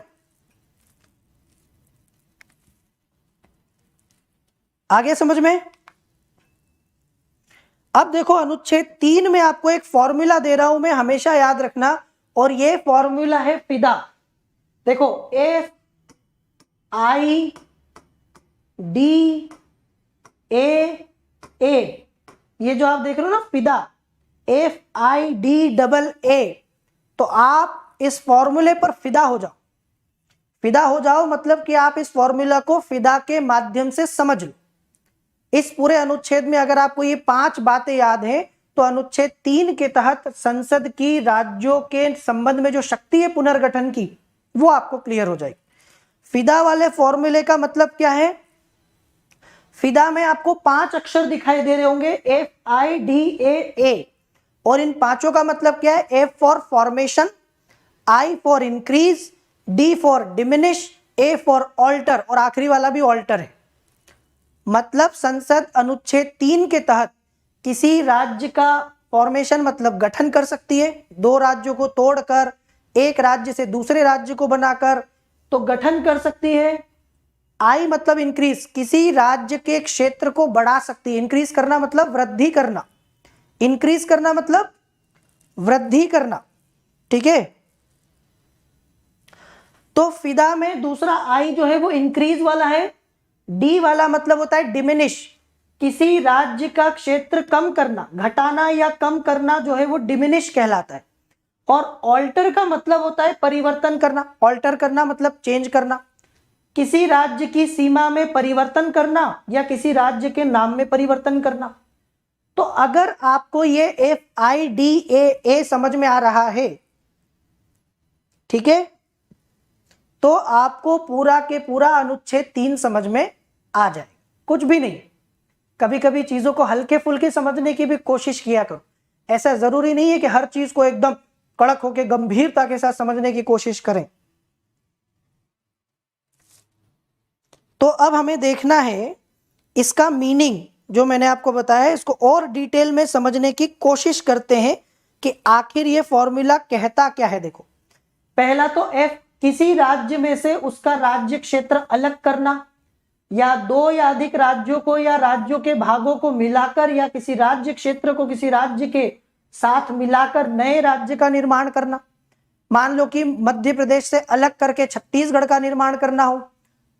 आगे समझ में? अब देखो अनुच्छेद 3 में आपको एक फॉर्मूला दे रहा हूं मैं, हमेशा याद रखना, और ये फॉर्मूला है फिदा। देखो FIDA, ये जो आप देख रहे हो ना फिदा, FIDAA, तो आप इस फॉर्मूले पर फिदा हो जाओ। फिदा हो जाओ मतलब कि आप इस फॉर्मूला को फिदा के माध्यम से समझ लो। इस पूरे अनुच्छेद में अगर आपको ये 5 बातें याद हैं तो अनुच्छेद 3 के तहत संसद की राज्यों के संबंध में जो शक्ति है पुनर्गठन की, वो आपको क्लियर हो जाएगी। फिदा वाले फॉर्मूले का मतलब क्या है? फिदा में आपको 5 अक्षर दिखाई दे रहे होंगे, FIDAA, और इन पांचों का मतलब क्या है? F for formation, I for increase, D for diminish, A for alter, और आखिरी वाला भी ऑल्टर है। मतलब संसद अनुच्छेद 3 के तहत किसी राज्य का फॉर्मेशन मतलब गठन कर सकती है, 2 राज्यों को तोड़कर एक राज्य से दूसरे राज्य को बनाकर तो गठन कर सकती है। आई मतलब इंक्रीज, किसी राज्य के क्षेत्र को बढ़ा सकती है। इंक्रीज करना मतलब वृद्धि करना, इंक्रीज करना मतलब वृद्धि करना, ठीक है। तो फिदा में दूसरा आई जो है वो इंक्रीज वाला है। डी वाला मतलब होता है डिमिनिश, किसी राज्य का क्षेत्र कम करना, घटाना या कम करना जो है वो डिमिनिश कहलाता है। और ऑल्टर का मतलब होता है परिवर्तन करना। ऑल्टर करना मतलब चेंज करना, किसी राज्य की सीमा में परिवर्तन करना या किसी राज्य के नाम में परिवर्तन करना। तो अगर आपको ये FIDAA समझ में आ रहा है, ठीक है, तो आपको पूरा के पूरा अनुच्छेद 3 समझ में आ जाए, कुछ भी नहीं। कभी कभी चीजों को हल्के फुल्के समझने की भी कोशिश किया करो। ऐसा जरूरी नहीं है कि हर चीज को एकदम कड़क होकर गंभीरता के साथ समझने की कोशिश करें। तो अब हमें देखना है इसका मीनिंग, जो मैंने आपको बताया, इसको और डिटेल में समझने की कोशिश करते हैं कि आखिर ये फॉर्मूला कहता क्या है। देखो, पहला तो F, किसी राज्य में से उसका राज्य क्षेत्र अलग करना, या 2 या अधिक राज्यों को या राज्यों के भागों को मिलाकर या किसी राज्य क्षेत्र को किसी राज्य के साथ मिलाकर नए राज्य का निर्माण करना। मान लो कि मध्य प्रदेश से अलग करके छत्तीसगढ़ का निर्माण करना हो,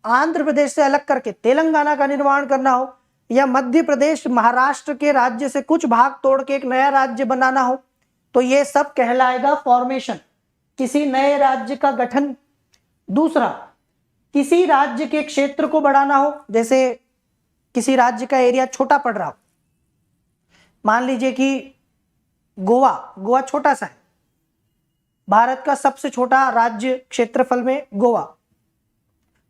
आंध्र प्रदेश से अलग करके तेलंगाना का निर्माण करना हो, या मध्य प्रदेश महाराष्ट्र के राज्य से कुछ भाग तोड़ के एक नया राज्य बनाना हो, तो ये सब कहलाएगा फॉर्मेशन, किसी नए राज्य का गठन। दूसरा, किसी राज्य के क्षेत्र को बढ़ाना हो, जैसे किसी राज्य का एरिया छोटा पड़ रहा हो, मान लीजिए कि गोवा छोटा सा है, भारत का सबसे छोटा राज्य क्षेत्रफल में गोवा,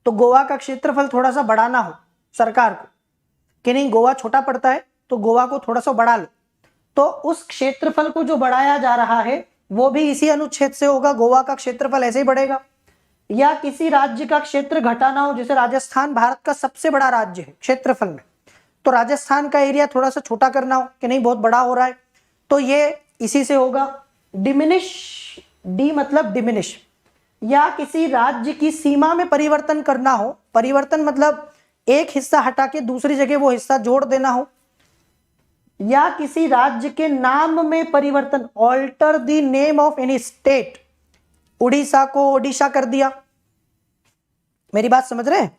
तो गोवा का क्षेत्रफल थोड़ा सा बढ़ाना हो सरकार को कि नहीं गोवा छोटा पड़ता है तो गोवा को थोड़ा सा बढ़ा लो, तो उस क्षेत्रफल को जो बढ़ाया जा रहा है वो भी इसी अनुच्छेद से होगा, गोवा का क्षेत्रफल ऐसे ही बढ़ेगा। या किसी राज्य का क्षेत्र घटाना हो, जैसे राजस्थान भारत का सबसे बड़ा राज्य है क्षेत्रफल में, तो राजस्थान का एरिया थोड़ा सा छोटा करना हो कि नहीं बहुत बड़ा हो रहा है, तो ये इसी से होगा। डिमिनिश, डी मतलब डिमिनिश, या किसी राज्य की सीमा में परिवर्तन करना हो, परिवर्तन मतलब एक हिस्सा हटा के दूसरी जगह वो हिस्सा जोड़ देना हो, या किसी राज्य के नाम में परिवर्तन, alter the name of any state, Orissa को ओडिशा कर दिया। मेरी बात समझ रहे हैं?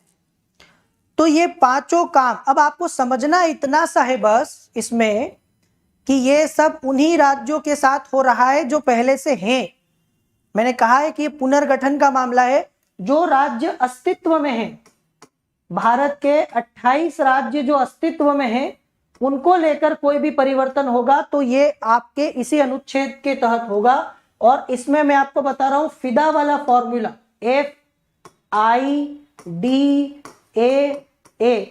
तो ये पांचों काम अब आपको समझना इतना सा है बस इसमें कि ये सब उन्हीं राज्यों के साथ हो रहा है जो पहले से हैं। मैंने कहा है कि ये पुनर्गठन का मामला है, जो राज्य अस्तित्व में है, भारत के 28 राज्य जो अस्तित्व में हैं, उनको लेकर कोई भी परिवर्तन होगा तो ये आपके इसी अनुच्छेद के तहत होगा। और इसमें मैं आपको बता रहा हूं फिदा वाला फॉर्मूला, FIDAA DAA।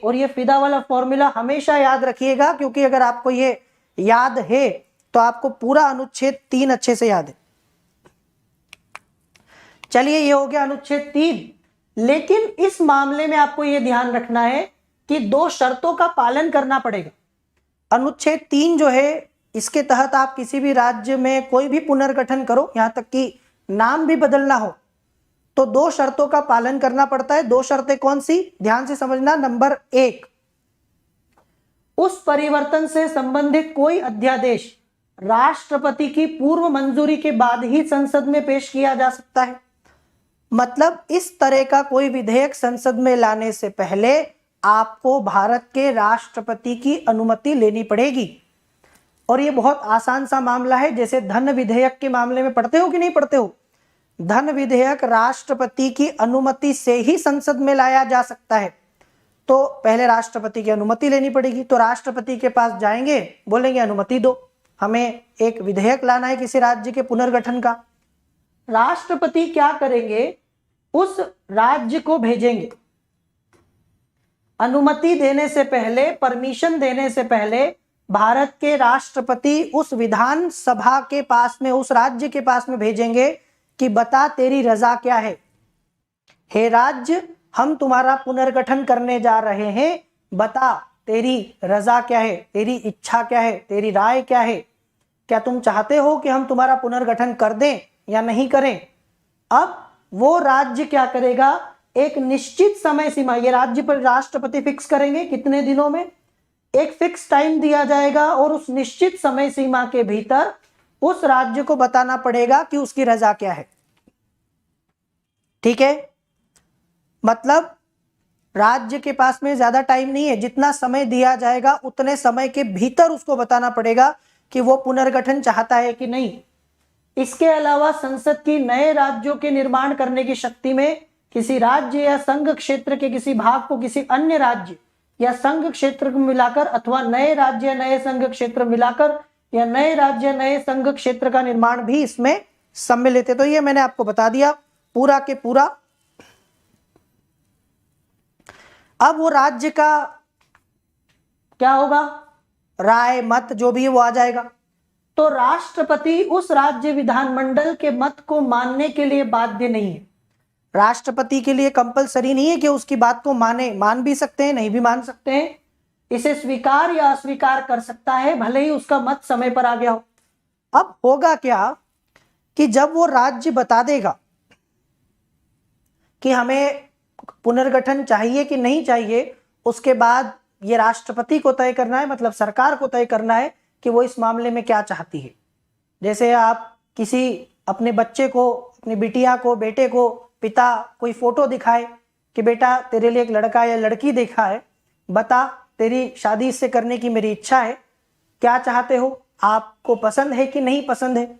और ये फिदा वाला फॉर्मूला हमेशा याद रखिएगा, क्योंकि अगर आपको ये याद है तो आपको पूरा अनुच्छेद 3 अच्छे से याद है। चलिए, ये हो गया अनुच्छेद 3। लेकिन इस मामले में आपको यह ध्यान रखना है कि 2 शर्तों का पालन करना पड़ेगा। अनुच्छेद 3 जो है, इसके तहत आप किसी भी राज्य में कोई भी पुनर्गठन करो, यहां तक कि नाम भी बदलना हो, तो 2 शर्तों का पालन करना पड़ता है। 2 शर्तें कौन सी, ध्यान से समझना। नंबर 1, उस परिवर्तन से संबंधित कोई अध्यादेश राष्ट्रपति की पूर्व मंजूरी के बाद ही संसद में पेश किया जा सकता है। मतलब इस तरह का कोई विधेयक संसद में लाने से पहले आपको भारत के राष्ट्रपति की अनुमति लेनी पड़ेगी। और ये बहुत आसान सा मामला है, जैसे धन विधेयक के मामले में पढ़ते हो कि नहीं पढ़ते हो। धन विधेयक राष्ट्रपति की अनुमति से ही संसद में लाया जा सकता है, तो पहले राष्ट्रपति की अनुमति लेनी पड़ेगी। तो राष्ट्रपति के पास जाएंगे, बोलेंगे अनुमति दो, हमें एक विधेयक लाना है किसी राज्य के पुनर्गठन का। राष्ट्रपति क्या करेंगे, उस राज्य को भेजेंगे। अनुमति देने से पहले, परमिशन देने से पहले भारत के राष्ट्रपति उस विधानसभा के पास में, उस राज्य के पास में भेजेंगे कि बता तेरी रजा क्या है, हे राज्य हम तुम्हारा पुनर्गठन करने जा रहे हैं, बता तेरी रजा क्या है, तेरी इच्छा क्या है, तेरी राय क्या है, क्या तुम चाहते हो कि हम तुम्हारा पुनर्गठन कर दें या नहीं करें। अब वो राज्य क्या करेगा, एक निश्चित समय सीमा, ये राज्य पर राष्ट्रपति फिक्स करेंगे कितने दिनों में, एक फिक्स टाइम दिया जाएगा और उस निश्चित समय सीमा के भीतर उस राज्य को बताना पड़ेगा कि उसकी रजा क्या है। ठीक है, मतलब राज्य के पास में ज्यादा टाइम नहीं है, जितना समय दिया जाएगा उतने समय के भीतर उसको बताना पड़ेगा कि वो पुनर्गठन चाहता है कि नहीं। इसके अलावा संसद की नए राज्यों के निर्माण करने की शक्ति में किसी राज्य या संघ क्षेत्र के किसी भाग को किसी अन्य राज्य या संघ क्षेत्र को मिलाकर, अथवा नए राज्य नए संघ क्षेत्र मिलाकर, या नए राज्य नए संघ क्षेत्र का निर्माण भी इसमें सम्मिलित है। तो ये मैंने आपको बता दिया पूरा के पूरा। अब वो राज्य का क्या होगा, राय मत जो भी है वो आ जाएगा। तो राष्ट्रपति उस राज्य विधानमंडल के मत को मानने के लिए बाध्य नहीं है। राष्ट्रपति के लिए कंपलसरी नहीं है कि उसकी बात को माने, मान भी सकते हैं, नहीं भी मान सकते हैं, इसे स्वीकार या अस्वीकार कर सकता है, भले ही उसका मत समय पर आ गया हो। अब होगा क्या कि जब वो राज्य बता देगा कि हमें पुनर्गठन चाहिए कि नहीं चाहिए, उसके बाद ये राष्ट्रपति को तय करना है, मतलब सरकार को तय करना है कि वो इस मामले में क्या चाहती है। जैसे आप किसी अपने बच्चे को, अपनी बिटिया को, बेटे को, पिता कोई फोटो दिखाए कि बेटा तेरे लिए एक लड़का या लड़की देखा है, बता तेरी शादी इससे करने की मेरी इच्छा है, क्या चाहते हो, आपको पसंद है कि नहीं पसंद है।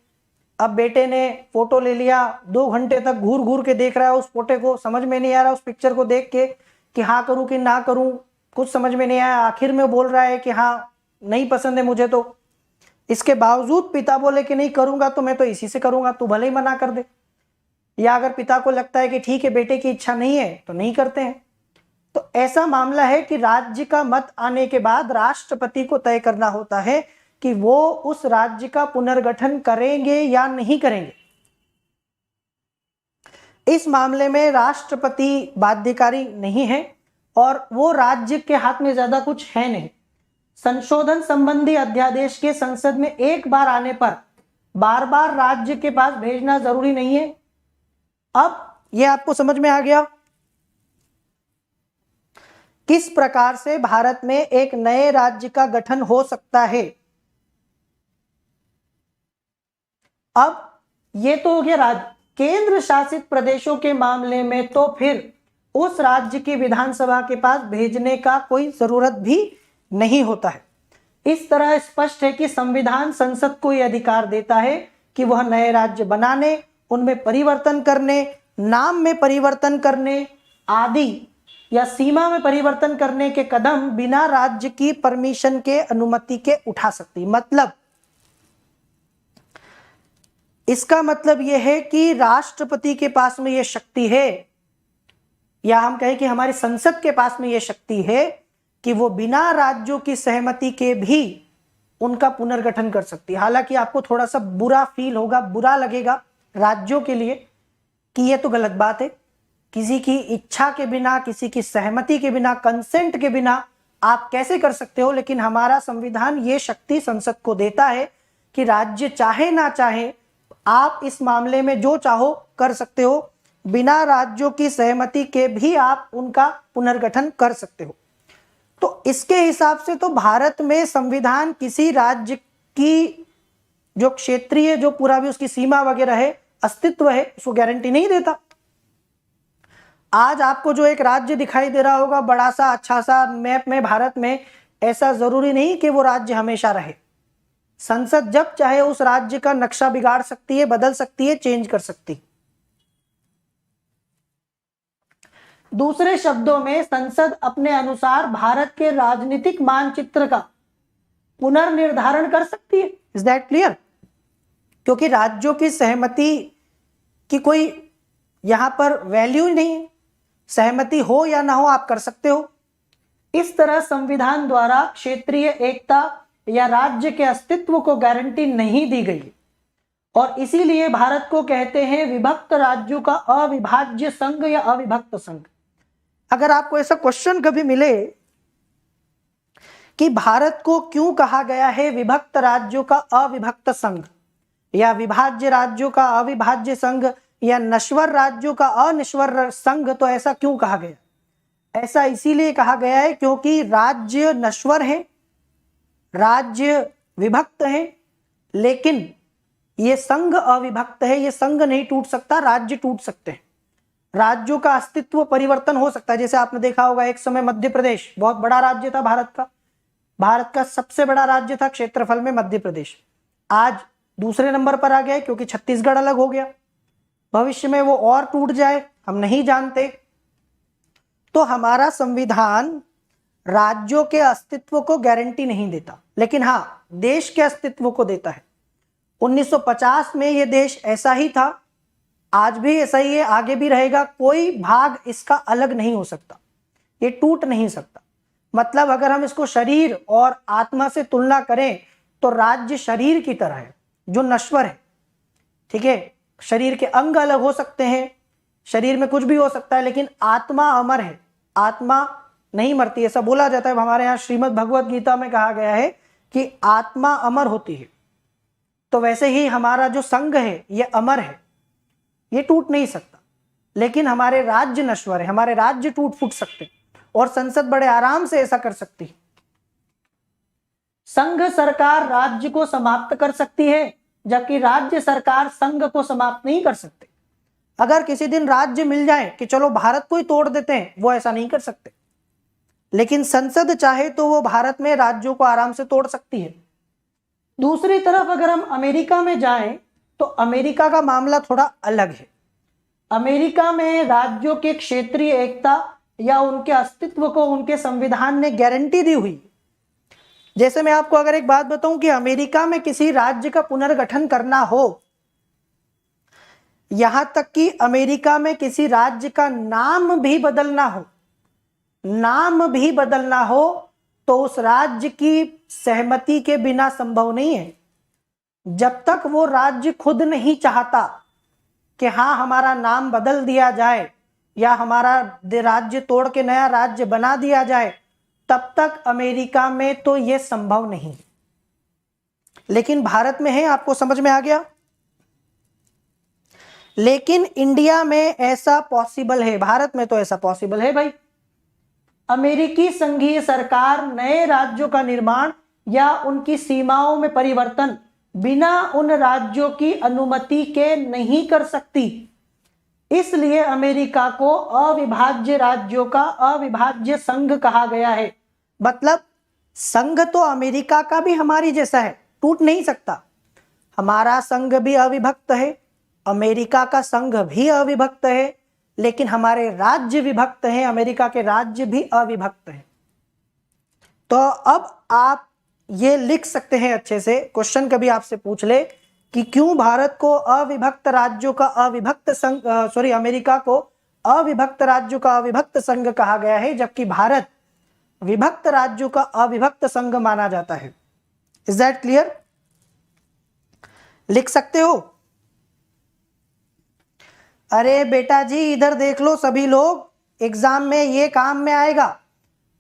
अब बेटे ने फोटो ले लिया, 2 घंटे तक घूर घूर के देख रहा है उस फोटो को, समझ में नहीं आ रहा उस पिक्चर को देख के कि हाँ करूं कि ना करूं, कुछ समझ में नहीं आया, आखिर में बोल रहा है कि हाँ नहीं पसंद है मुझे। तो इसके बावजूद पिता बोले कि नहीं करूंगा तो मैं तो इसी से करूंगा, तू भले ही मना कर दे। या अगर पिता को लगता है कि ठीक है बेटे की इच्छा नहीं है तो नहीं करते हैं। तो ऐसा मामला है कि राज्य का मत आने के बाद राष्ट्रपति को तय करना होता है कि वो उस राज्य का पुनर्गठन करेंगे या नहीं करेंगे। इस मामले में राष्ट्रपति बाध्यकारी नहीं है और वो राज्य के हाथ में ज्यादा कुछ है नहीं। संशोधन संबंधी अध्यादेश के संसद में एक बार आने पर बार बार राज्य के पास भेजना जरूरी नहीं है। अब यह आपको समझ में आ गया किस प्रकार से भारत में एक नए राज्य का गठन हो सकता है। अब यह तो हो गया राज्य। केंद्र शासित प्रदेशों के मामले में तो फिर उस राज्य की विधानसभा के पास भेजने का कोई जरूरत भी नहीं होता है। इस तरह स्पष्ट है कि संविधान संसद को यह अधिकार देता है कि वह नए राज्य बनाने, उनमें परिवर्तन करने, नाम में परिवर्तन करने आदि या सीमा में परिवर्तन करने के कदम बिना राज्य की परमिशन के, अनुमति के उठा सकती। मतलब इसका मतलब यह है कि राष्ट्रपति के पास में यह शक्ति है, या हम कहें कि हमारी संसद के पास में यह शक्ति है कि वो बिना राज्यों की सहमति के भी उनका पुनर्गठन कर सकती है। हालांकि आपको थोड़ा सा बुरा फील होगा, बुरा लगेगा राज्यों के लिए कि ये तो गलत बात है, किसी की इच्छा के बिना, किसी की सहमति के बिना, कंसेंट के बिना आप कैसे कर सकते हो। लेकिन हमारा संविधान ये शक्ति संसद को देता है कि राज्य चाहे ना चाहे आप इस मामले में जो चाहो कर सकते हो, बिना राज्यों की सहमति के भी आप उनका पुनर्गठन कर सकते हो। तो इसके हिसाब से तो भारत में संविधान किसी राज्य की जो क्षेत्रीय, जो पूरा भी उसकी सीमा वगैरह है, अस्तित्व है, उसको गारंटी नहीं देता। आज आपको जो एक राज्य दिखाई दे रहा होगा बड़ा सा अच्छा सा मैप में भारत में, ऐसा जरूरी नहीं कि वो राज्य हमेशा रहे। संसद जब चाहे उस राज्य का नक्शा बिगाड़ सकती है, बदल सकती है, चेंज कर सकती है। दूसरे शब्दों में संसद अपने अनुसार भारत के राजनीतिक मानचित्र का पुनर्निर्धारण कर सकती है। Is that clear? क्योंकि राज्यों की सहमति की कोई यहां पर वैल्यू नहीं है, सहमति हो या ना हो आप कर सकते हो। इस तरह संविधान द्वारा क्षेत्रीय एकता या राज्य के अस्तित्व को गारंटी नहीं दी गई और इसीलिए भारत को कहते हैं विभक्त राज्यों का अविभाज्य संघ या अविभक्त संघ। अगर आपको ऐसा क्वेश्चन कभी मिले कि भारत को क्यों कहा गया है विभक्त राज्यों का अविभक्त संघ या विभाज्य राज्यों का अविभाज्य संघ या नश्वर राज्यों का अनिश्वर संघ, तो ऐसा क्यों कहा गया? ऐसा इसीलिए कहा गया है क्योंकि राज्य नश्वर है, राज्य विभक्त है, लेकिन ये संघ अविभक्त है। ये संघ नहीं टूट सकता, राज्य टूट सकते हैं। राज्यों का अस्तित्व परिवर्तन हो सकता है। जैसे आपने देखा होगा एक समय मध्य प्रदेश बहुत बड़ा राज्य था भारत का सबसे बड़ा राज्य था क्षेत्रफल में मध्य प्रदेश, आज दूसरे नंबर पर आ गया क्योंकि छत्तीसगढ़ अलग हो गया। भविष्य में वो और टूट जाए, हम नहीं जानते। तो हमारा संविधान राज्यों के अस्तित्व को गारंटी नहीं देता, लेकिन हाँ देश के अस्तित्व को देता है। 1950 में ये देश ऐसा ही था, आज भी ऐसा ही है, आगे भी रहेगा। कोई भाग इसका अलग नहीं हो सकता, ये टूट नहीं सकता। मतलब अगर हम इसको शरीर और आत्मा से तुलना करें तो राज्य शरीर की तरह है जो नश्वर है। ठीक है, शरीर के अंग अलग हो सकते हैं, शरीर में कुछ भी हो सकता है, लेकिन आत्मा अमर है, आत्मा नहीं मरती। ऐसा बोला जाता है, हमारे यहाँ श्रीमद् भगवत गीता में कहा गया है कि आत्मा अमर होती है। तो वैसे ही हमारा जो संघ है ये अमर है, ये टूट नहीं सकता। लेकिन हमारे राज्य नश्वर है, हमारे राज्य टूट फूट सकते और संसद बड़े आराम से ऐसा कर सकती है। संघ सरकार राज्य को समाप्त कर सकती है, जबकि राज्य सरकार संघ को समाप्त नहीं कर सकते। अगर किसी दिन राज्य मिल जाए कि चलो भारत को ही तोड़ देते हैं, वो ऐसा नहीं कर सकते। लेकिन संसद चाहे तो वो भारत में राज्यों को आराम से तोड़ सकती है। दूसरी तरफ अगर हम अमेरिका में जाएं तो अमेरिका का मामला थोड़ा अलग है। अमेरिका में राज्यों के क्षेत्रीय एकता या उनके अस्तित्व को उनके संविधान ने गारंटी दी हुई। जैसे मैं आपको अगर एक बात बताऊं कि अमेरिका में किसी राज्य का पुनर्गठन करना हो, यहां तक कि अमेरिका में किसी राज्य का नाम भी बदलना हो, तो उस राज्य की सहमति के बिना संभव नहीं है। जब तक वो राज्य खुद नहीं चाहता कि हाँ हमारा नाम बदल दिया जाए या हमारा राज्य तोड़ के नया राज्य बना दिया जाए, तब तक अमेरिका में तो ये संभव नहीं। लेकिन भारत में है, आपको समझ में आ गया। लेकिन इंडिया में ऐसा पॉसिबल है, भारत में तो ऐसा पॉसिबल है भाई। अमेरिकी संघीय सरकार नए राज्यों का निर्माण या उनकी सीमाओं में परिवर्तन बिना उन राज्यों की अनुमति के नहीं कर सकती। इसलिए अमेरिका को अविभाज्य राज्यों का अविभाज्य संघ कहा गया है। मतलब संघ तो अमेरिका का भी हमारी जैसा है, टूट नहीं सकता। हमारा संघ भी अविभक्त है, अमेरिका का संघ भी अविभक्त है, लेकिन हमारे राज्य विभक्त हैं, अमेरिका के राज्य भी अविभक्त हैं। तो अब आप ये लिख सकते हैं अच्छे से, क्वेश्चन कभी आपसे पूछ ले कि क्यों भारत को अविभक्त राज्यों का अविभक्त संघ, अमेरिका को अविभक्त राज्यों का अविभक्त संघ कहा गया है, जबकि भारत विभक्त राज्यों का अविभक्त संघ माना जाता है। Is that clear? लिख सकते हो? अरे बेटा जी इधर देख लो सभी लोग, एग्जाम में ये काम में आएगा।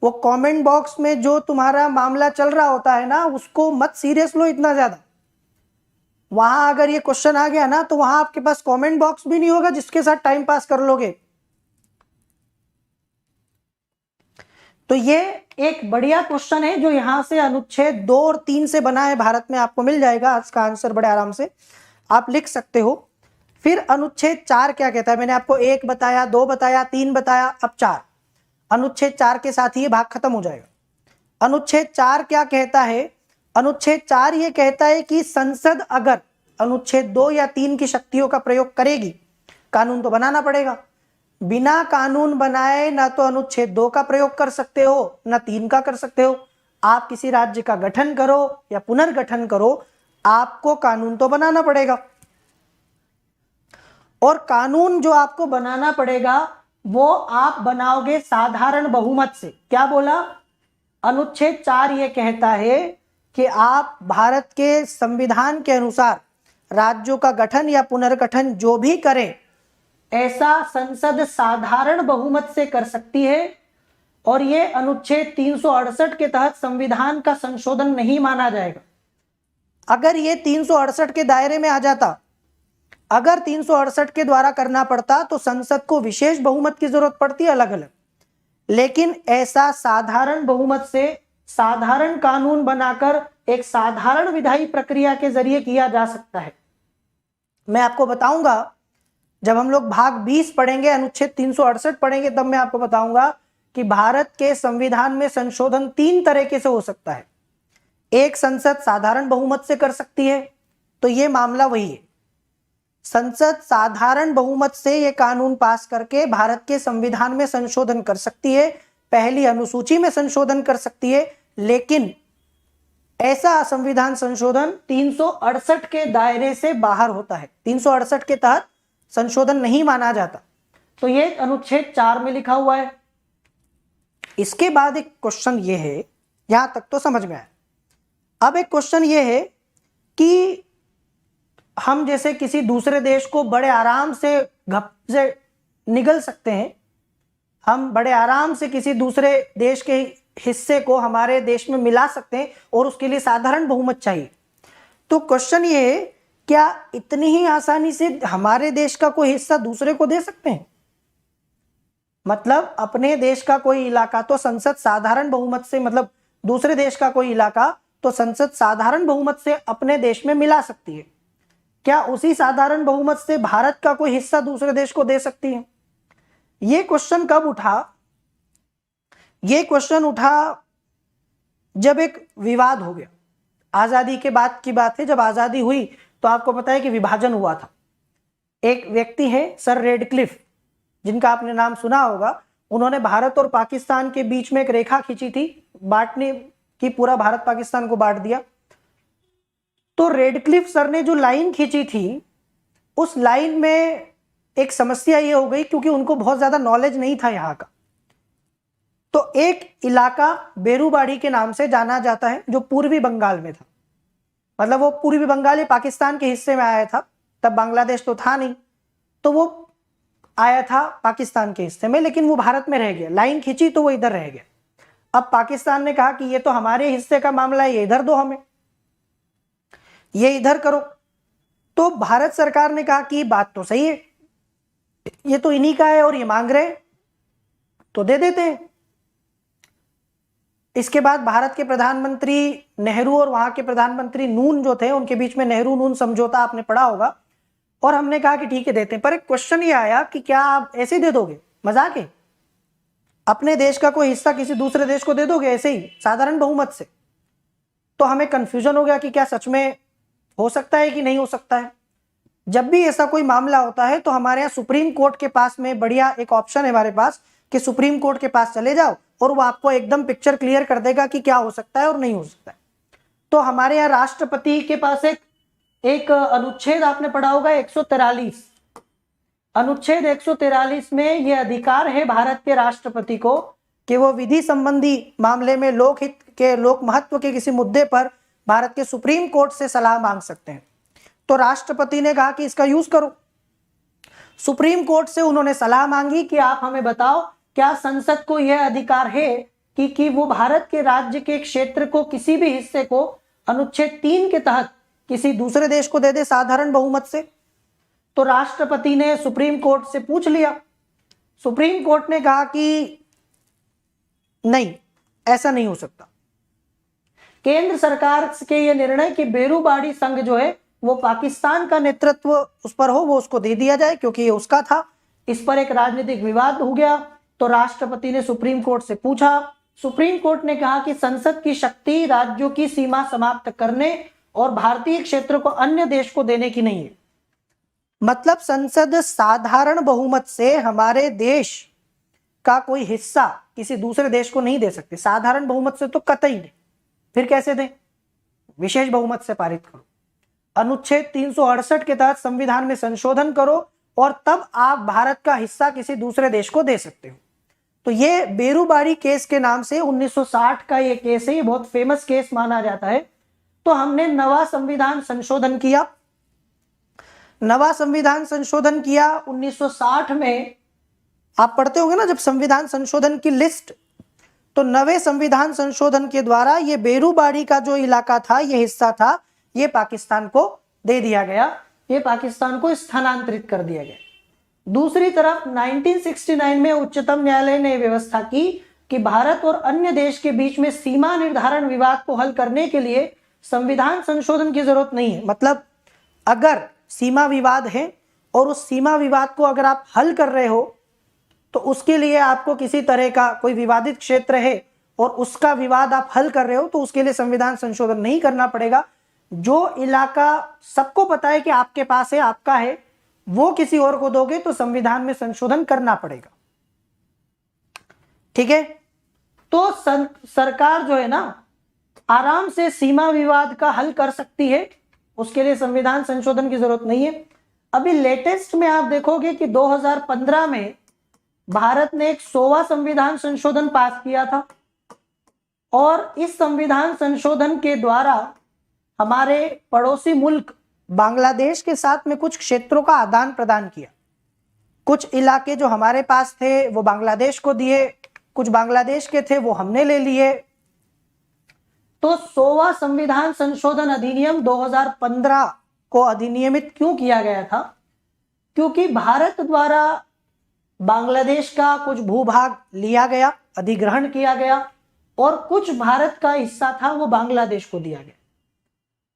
वो कमेंट बॉक्स में जो तुम्हारा मामला चल रहा होता है ना, उसको मत सीरियस लो इतना ज्यादा। वहां अगर ये क्वेश्चन आ गया ना, तो वहां आपके पास कमेंट बॉक्स भी नहीं होगा जिसके साथ टाइम पास कर लोगे। तो ये एक बढ़िया क्वेश्चन है जो यहां से अनुच्छेद 2 और 3 से बना है, भारत में आपको मिल जाएगा इसका आंसर बड़े आराम से, आप लिख सकते हो। फिर अनुच्छेद 4 क्या कहता है? मैंने आपको 1 बताया, 2 बताया, 3 बताया, अब 4। अनुच्छेद 4 के साथ ही ये भाग खत्म हो जाएगा। अनुच्छेद 4 क्या कहता है? अनुच्छेद 4 ये कहता है कि संसद अगर अनुच्छेद 2 या 3 की शक्तियों का प्रयोग करेगी, कानून तो बनाना पड़ेगा। बिना कानून बनाए ना तो अनुच्छेद 2 का प्रयोग कर सकते हो, ना 3 का कर सकते हो। आप किसी राज्य का गठन करो या पुनर्गठन करो, आपको कानून तो बनाना पड़ेगा। और कानून जो आपको बनाना पड़ेगा वो आप बनाओगे साधारण बहुमत से। क्या बोला? अनुच्छेद 4 ये कहता है कि आप भारत के संविधान के अनुसार राज्यों का गठन या पुनर्गठन जो भी करें, ऐसा संसद साधारण बहुमत से कर सकती है। और ये अनुच्छेद 368 के तहत संविधान का संशोधन नहीं माना जाएगा। अगर ये 368 के दायरे में आ जाता, अगर 368 के द्वारा करना पड़ता तो संसद को विशेष बहुमत की जरूरत पड़ती, अलग अलग। लेकिन ऐसा साधारण बहुमत से साधारण कानून बनाकर एक साधारण विधायी प्रक्रिया के जरिए किया जा सकता है। मैं आपको बताऊंगा जब हम लोग भाग 20 पढ़ेंगे, अनुच्छेद 368 पढ़ेंगे, तब मैं आपको बताऊंगा कि भारत के संविधान में संशोधन 3 तरीके से हो सकता है। एक, संसद साधारण बहुमत से कर सकती है, तो ये मामला वही है। संसद साधारण बहुमत से ये कानून पास करके भारत के संविधान में संशोधन कर सकती है, पहली अनुसूची में संशोधन कर सकती है। लेकिन ऐसा संविधान संशोधन 368 के दायरे से बाहर होता है, 368 के तहत संशोधन नहीं माना जाता। तो ये अनुच्छेद 4 में लिखा हुआ है। इसके बाद एक क्वेश्चन ये है, यहां तक तो समझ में आया। अब एक क्वेश्चन ये है कि हम जैसे किसी दूसरे देश को बड़े आराम से घप से निगल सकते हैं, हम बड़े आराम से किसी दूसरे देश के हिस्से को हमारे देश में मिला सकते हैं, और उसके लिए साधारण बहुमत चाहिए। तो क्वेश्चन ये है, क्या इतनी ही आसानी से हमारे देश का कोई हिस्सा दूसरे को दे सकते हैं? मतलब अपने देश का कोई इलाका तो संसद साधारण बहुमत से, मतलब दूसरे देश का कोई इलाका तो संसद साधारण बहुमत से अपने देश में मिला सकती है। क्या उसी साधारण बहुमत से भारत का कोई हिस्सा दूसरे देश को दे सकती है? ये क्वेश्चन कब उठा? ये क्वेश्चन उठा जब एक विवाद हो गया। आजादी के बाद की बात है, जब आजादी हुई तो आपको पता है कि विभाजन हुआ था। एक व्यक्ति है सर रेडक्लिफ, जिनका आपने नाम सुना होगा। उन्होंने भारत और पाकिस्तान के बीच में एक रेखा खींची थी, बांटने की, पूरा भारत पाकिस्तान को बांट दिया। तो रेडक्लिफ सर ने जो लाइन खींची थी, उस लाइन में एक समस्या ये हो गई, क्योंकि उनको बहुत ज्यादा नॉलेज नहीं था यहाँ का। तो एक इलाका बेरूबाड़ी के नाम से जाना जाता है, जो पूर्वी बंगाल में था। मतलब वो पूर्वी बंगाल ये पाकिस्तान के हिस्से में आया था, तब बांग्लादेश तो था नहीं, तो वो आया था पाकिस्तान के हिस्से में, लेकिन वो भारत में रह गया। लाइन खींची तो वो इधर रह गया। अब पाकिस्तान ने कहा कि ये तो हमारे हिस्से का मामला है, ये इधर दो हमें, ये इधर करो। तो भारत सरकार ने कहा कि बात तो सही है, ये तो इन्हीं का है और ये मांग रहे हैं, तो दे देते हैं। इसके बाद भारत के प्रधानमंत्री नेहरू और वहां के प्रधानमंत्री नून जो थे, उनके बीच में नेहरू नून समझौता आपने पढ़ा होगा, और हमने कहा कि ठीक है देते हैं। पर एक क्वेश्चन ये आया कि क्या आप ऐसे दे दोगे? मजाक है? अपने देश का कोई हिस्सा किसी दूसरे देश को दे दोगे ऐसे ही साधारण बहुमत से? तो हमें कंफ्यूजन हो गया कि क्या सच में हो सकता है कि नहीं हो सकता है। जब भी ऐसा कोई मामला होता है तो हमारे यहाँ सुप्रीम कोर्ट के पास में बढ़िया एक ऑप्शन है हमारे पास कि सुप्रीम कोर्ट के पास चले जाओ और वो आपको एकदम पिक्चर क्लियर कर देगा कि क्या हो सकता है और नहीं हो सकता है। तो हमारे यहाँ राष्ट्रपति के पास एक अनुच्छेद आपने पढ़ा होगा 143, अनुच्छेद 143 में यह अधिकार है भारत के राष्ट्रपति को कि वो विधि संबंधी मामले में लोकहित के, लोक महत्व के किसी मुद्दे पर भारत के सुप्रीम कोर्ट से सलाह मांग सकते हैं। तो राष्ट्रपति ने कहा कि इसका यूज करो। सुप्रीम कोर्ट से उन्होंने सलाह मांगी कि आप हमें बताओ क्या संसद को यह अधिकार है कि वो भारत के राज्य के क्षेत्र को, किसी भी हिस्से को अनुच्छेद 3 के तहत किसी दूसरे देश को दे दे साधारण बहुमत से। तो राष्ट्रपति ने सुप्रीम कोर्ट से पूछ लिया। सुप्रीम कोर्ट ने कहा कि नहीं, ऐसा नहीं हो सकता। केंद्र सरकार के ये निर्णय कि बेरूबाड़ी संघ जो है वो पाकिस्तान का नेतृत्व उस पर हो, वो उसको दे दिया जाए क्योंकि ये उसका था। इस पर एक राजनीतिक विवाद हो गया। तो राष्ट्रपति ने सुप्रीम कोर्ट से पूछा। सुप्रीम कोर्ट ने कहा कि संसद की शक्ति राज्यों की सीमा समाप्त करने और भारतीय क्षेत्र को अन्य देश को देने की नहीं है। मतलब संसद साधारण बहुमत से हमारे देश का कोई हिस्सा किसी दूसरे देश को नहीं दे सकती। साधारण बहुमत से तो कतई नहीं, फिर कैसे दें? विशेष बहुमत से पारित करो, अनुच्छेद 368 के तहत संविधान में संशोधन करो और तब आप भारत का हिस्सा किसी दूसरे देश को दे सकते हो। तो ये बेरूबाड़ी केस के नाम से 1960 का ये केस है, ये बहुत फेमस केस माना जाता है। तो हमने नवा संविधान संशोधन किया। नवा संविधान संशोधन किया 1960 में। आप पढ़ते होंगे ना जब संविधान संशोधन की लिस्ट, तो नवे संविधान संशोधन के द्वारा ये बेरूबाड़ी का जो इलाका था, ये हिस्सा था, ये पाकिस्तान को दे दिया गया, ये पाकिस्तान को स्थानांतरित कर दिया गया। दूसरी तरफ 1969 में उच्चतम न्यायालय ने व्यवस्था की कि भारत और अन्य देश के बीच में सीमा निर्धारण विवाद को हल करने के लिए संविधान संशोधन की जरूरत नहीं है। मतलब अगर सीमा विवाद है और उस सीमा विवाद को अगर आप हल कर रहे हो तो उसके लिए आपको किसी तरह का कोई विवादित क्षेत्र है और उसका विवाद आप हल कर रहे हो तो उसके लिए संविधान संशोधन नहीं करना पड़ेगा। जो इलाका सबको पता है कि आपके पास है, आपका है, वो किसी और को दोगे तो संविधान में संशोधन करना पड़ेगा। ठीक है, तो सरकार जो है ना आराम से सीमा विवाद का हल कर सकती है, उसके लिए संविधान संशोधन की जरूरत नहीं है। अभी लेटेस्ट में आप देखोगे कि 2015 में भारत ने एक 100वां संविधान संशोधन पास किया था और इस संविधान संशोधन के द्वारा हमारे पड़ोसी मुल्क बांग्लादेश के साथ में कुछ क्षेत्रों का आदान प्रदान किया। कुछ इलाके जो हमारे पास थे वो बांग्लादेश को दिए, कुछ बांग्लादेश के थे वो हमने ले लिए। तो 100वां संविधान संशोधन अधिनियम 2015 को अधिनियमित क्यों किया गया था? क्योंकि भारत द्वारा बांग्लादेश का कुछ भूभाग लिया गया, अधिग्रहण किया गया और कुछ भारत का हिस्सा था वो बांग्लादेश को दिया गया।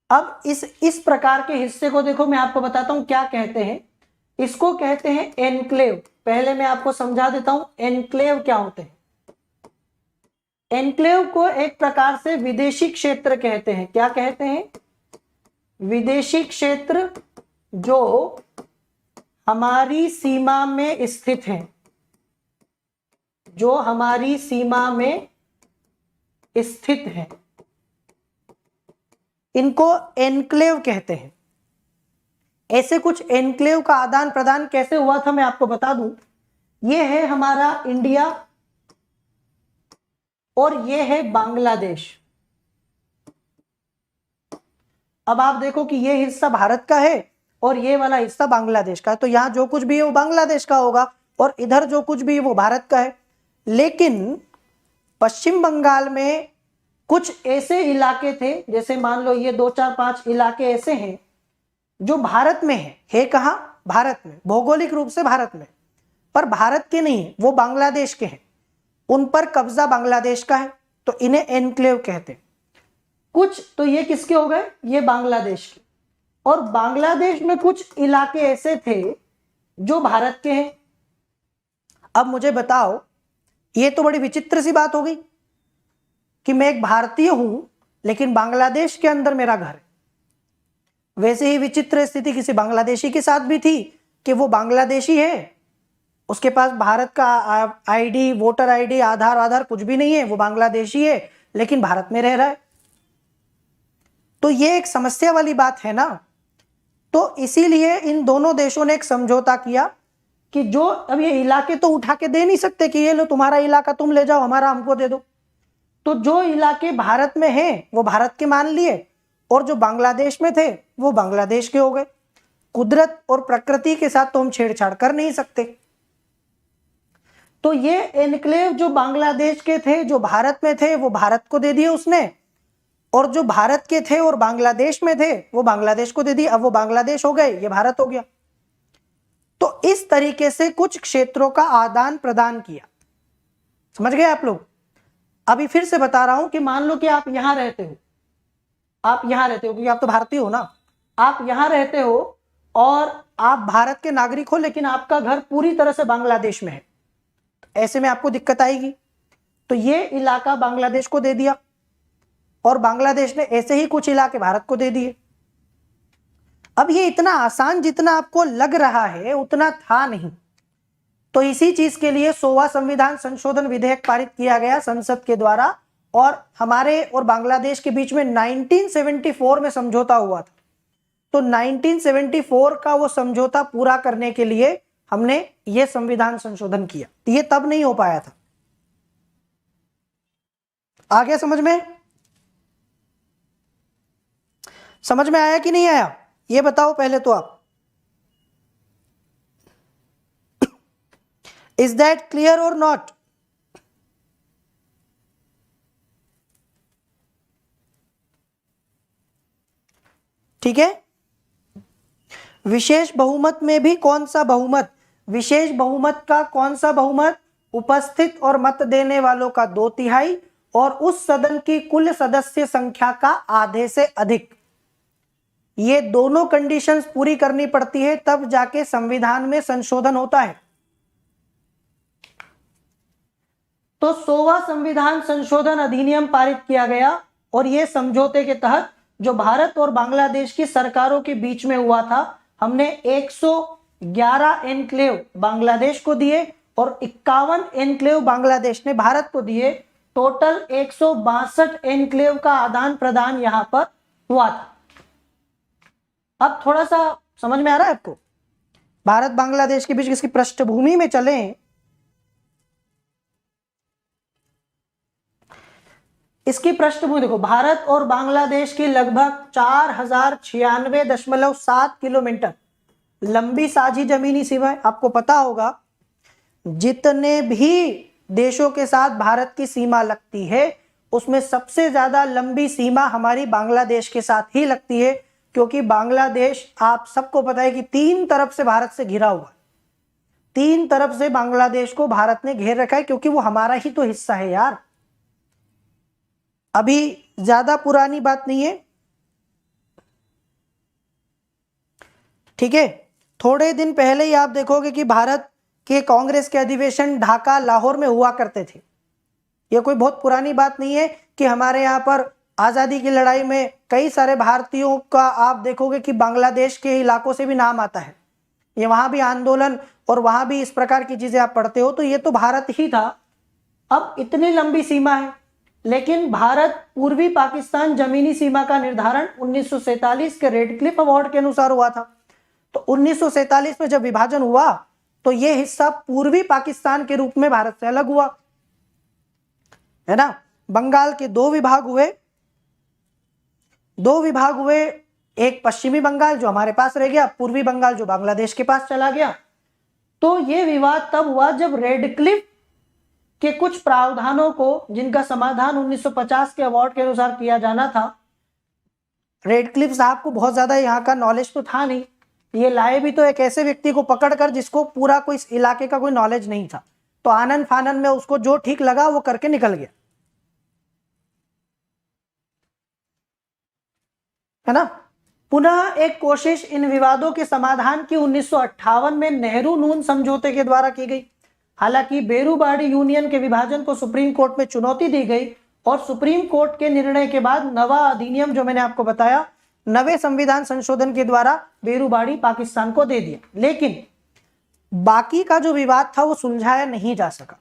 अब इस प्रकार के हिस्से को देखो, मैं आपको बताता हूं क्या कहते हैं। इसको कहते हैं एनक्लेव। पहले मैं आपको समझा देता हूं एनक्लेव क्या होते हैं। एनक्लेव को एक प्रकार से विदेशी क्षेत्र कहते हैं। क्या कहते हैं? विदेशी क्षेत्र जो हमारी सीमा में स्थित है, जो हमारी सीमा में स्थित है, इनको एनक्लेव कहते हैं। ऐसे कुछ एनक्लेव का आदान प्रदान कैसे हुआ था मैं आपको बता दूं। ये है हमारा इंडिया और ये है बांग्लादेश। अब आप देखो कि ये हिस्सा भारत का है और ये वाला हिस्सा बांग्लादेश का है, तो यहां जो कुछ भी है वो बांग्लादेश का होगा और इधर जो कुछ भी है वो भारत का है। लेकिन पश्चिम बंगाल में कुछ ऐसे इलाके थे, जैसे मान लो ये 2 4 5 इलाके ऐसे हैं जो भारत में है कहां? भारत में, भौगोलिक रूप से भारत में, पर भारत के नहीं है, वो बांग्लादेश के हैं। उन पर कब्जा बांग्लादेश का है, तो इन्हें एनक्लेव कहते हैं। कुछ तो ये किसके हो गए? ये बांग्लादेश के। और बांग्लादेश में कुछ इलाके ऐसे थे जो भारत के हैं। अब मुझे बताओ, ये तो बड़ी विचित्र सी बात हो गई कि मैं एक भारतीय हूं लेकिन बांग्लादेश के अंदर मेरा घर है। वैसे ही विचित्र स्थिति किसी बांग्लादेशी के साथ भी थी कि वो बांग्लादेशी है, उसके पास भारत का आईडी, वोटर आईडी, आधार कुछ भी नहीं है, वो बांग्लादेशी है लेकिन भारत में रह रहा है। तो ये एक समस्या वाली बात है ना। तो इसीलिए इन दोनों देशों ने एक समझौता किया कि जो अब ये इलाके तो उठा के दे नहीं सकते कि ये लो तुम्हारा इलाका तुम ले जाओ, हमारा हमको दे दो। तो जो इलाके भारत में हैं वो भारत के मान लिए, और जो बांग्लादेश में थे वो बांग्लादेश के हो गए। कुदरत और प्रकृति के साथ तो हम छेड़छाड़ कर नहीं सकते। तो ये एनक्लेव जो बांग्लादेश के थे, जो भारत में थे, वो भारत को दे दिए उसने, और जो भारत के थे और बांग्लादेश में थे वो बांग्लादेश को दे दिए। अब वो बांग्लादेश हो गए, ये भारत हो गया। तो इस तरीके से कुछ क्षेत्रों का आदान प्रदान किया। समझ गए आप लोग? अभी फिर से बता रहा हूं कि मान लो कि आप यहां रहते हो, आप यहां रहते हो क्योंकि आप तो भारतीय हो ना, आप यहां रहते हो और आप भारत के नागरिक हो, लेकिन आपका घर पूरी तरह से बांग्लादेश में है। ऐसे में आपको दिक्कत आएगी। तो ये इलाका बांग्लादेश को दे दिया, और बांग्लादेश ने ऐसे ही कुछ इलाके भारत को दे दिए। अब ये इतना आसान जितना आपको लग रहा है उतना था नहीं। तो इसी चीज के लिए 100वां संविधान संशोधन विधेयक पारित किया गया संसद के द्वारा, और हमारे और बांग्लादेश के बीच में 1974 में समझौता हुआ था। तो 1974 का वो समझौता पूरा करने के लिए हमने ये संविधान संशोधन किया। ये तब नहीं हो पाया था। आ गया समझ में? समझ में आया कि नहीं आया ये बताओ पहले तो आप। इज दैट क्लियर और नॉट? ठीक है। विशेष बहुमत में भी कौन सा बहुमत? विशेष बहुमत का कौन सा बहुमत? उपस्थित और मत देने वालों का 2/3 और उस सदन की कुल सदस्य संख्या का आधे से अधिक। ये दोनों कंडीशंस पूरी करनी पड़ती है, तब जाके संविधान में संशोधन होता है। तो 100वां संविधान संशोधन अधिनियम पारित किया गया, और यह समझौते के तहत जो भारत और बांग्लादेश की सरकारों के बीच में हुआ था, हमने 111 एनक्लेव बांग्लादेश को दिए और 51 एनक्लेव बांग्लादेश ने भारत को दिए। टोटल 162 एनक्लेव का आदान प्रदान यहां पर हुआ था। अब थोड़ा सा समझ में आ रहा है आपको? भारत बांग्लादेश के बीच इसकी पृष्ठभूमि में चलें। इसकी पृष्ठभूमि देखो, भारत और बांग्लादेश की लगभग 4096.7 किलोमीटर लंबी साझी जमीनी सीमा है। आपको पता होगा जितने भी देशों के साथ भारत की सीमा लगती है उसमें सबसे ज्यादा लंबी सीमा हमारी बांग्लादेश के साथ ही लगती है, क्योंकि बांग्लादेश आप सबको पता है कि 3 तरफ से भारत से घिरा हुआ है। 3 तरफ से बांग्लादेश को भारत ने घेर रखा है, क्योंकि वो हमारा ही तो हिस्सा है यार। अभी ज्यादा पुरानी बात नहीं है, ठीक है। थोड़े दिन पहले ही आप देखोगे कि भारत के कांग्रेस के अधिवेशन ढाका लाहौर में हुआ करते थे। यह कोई बहुत पुरानी बात नहीं है कि हमारे यहाँ पर आज़ादी की लड़ाई में कई सारे भारतीयों का आप देखोगे कि बांग्लादेश के इलाकों से भी नाम आता है। ये वहाँ भी आंदोलन और वहाँ भी इस प्रकार की चीज़ें आप पढ़ते हो, तो ये तो भारत ही था। अब इतनी लंबी सीमा है, लेकिन भारत पूर्वी पाकिस्तान जमीनी सीमा का निर्धारण 1947 के रेड क्लिफ अवार्ड के अनुसार हुआ था। तो 1947 में जब विभाजन हुआ तो ये हिस्सा पूर्वी पाकिस्तान के रूप में भारत से अलग हुआ, है ना। बंगाल के 2 विभाग हुए, एक पश्चिमी बंगाल जो हमारे पास रह गया, पूर्वी बंगाल जो बांग्लादेश के पास चला गया। तो ये विवाद तब हुआ जब रेड क्लिफ के कुछ प्रावधानों को, जिनका समाधान 1950 के अवार्ड के अनुसार किया जाना था, रेड क्लिफ साहब को बहुत ज्यादा यहाँ का नॉलेज तो था नहीं। ये लाए भी तो एक ऐसे व्यक्ति को पकड़कर जिसको पूरा कोई इस इलाके का कोई नॉलेज नहीं था, तो आनन फानन में उसको जो ठीक लगा वो करके निकल गया, है ना। पुनः एक कोशिश इन विवादों के समाधान की 1958 में नेहरू नून समझौते के द्वारा की गई। हालांकि बेरूबाड़ी यूनियन के विभाजन को सुप्रीम कोर्ट में चुनौती दी गई, और सुप्रीम कोर्ट के निर्णय के बाद नवा अधिनियम जो मैंने आपको बताया, नवे संविधान संशोधन के द्वारा बेरूबाड़ी पाकिस्तान को दे दिया। लेकिन बाकी का जो विवाद था वो सुलझाया नहीं जा सका।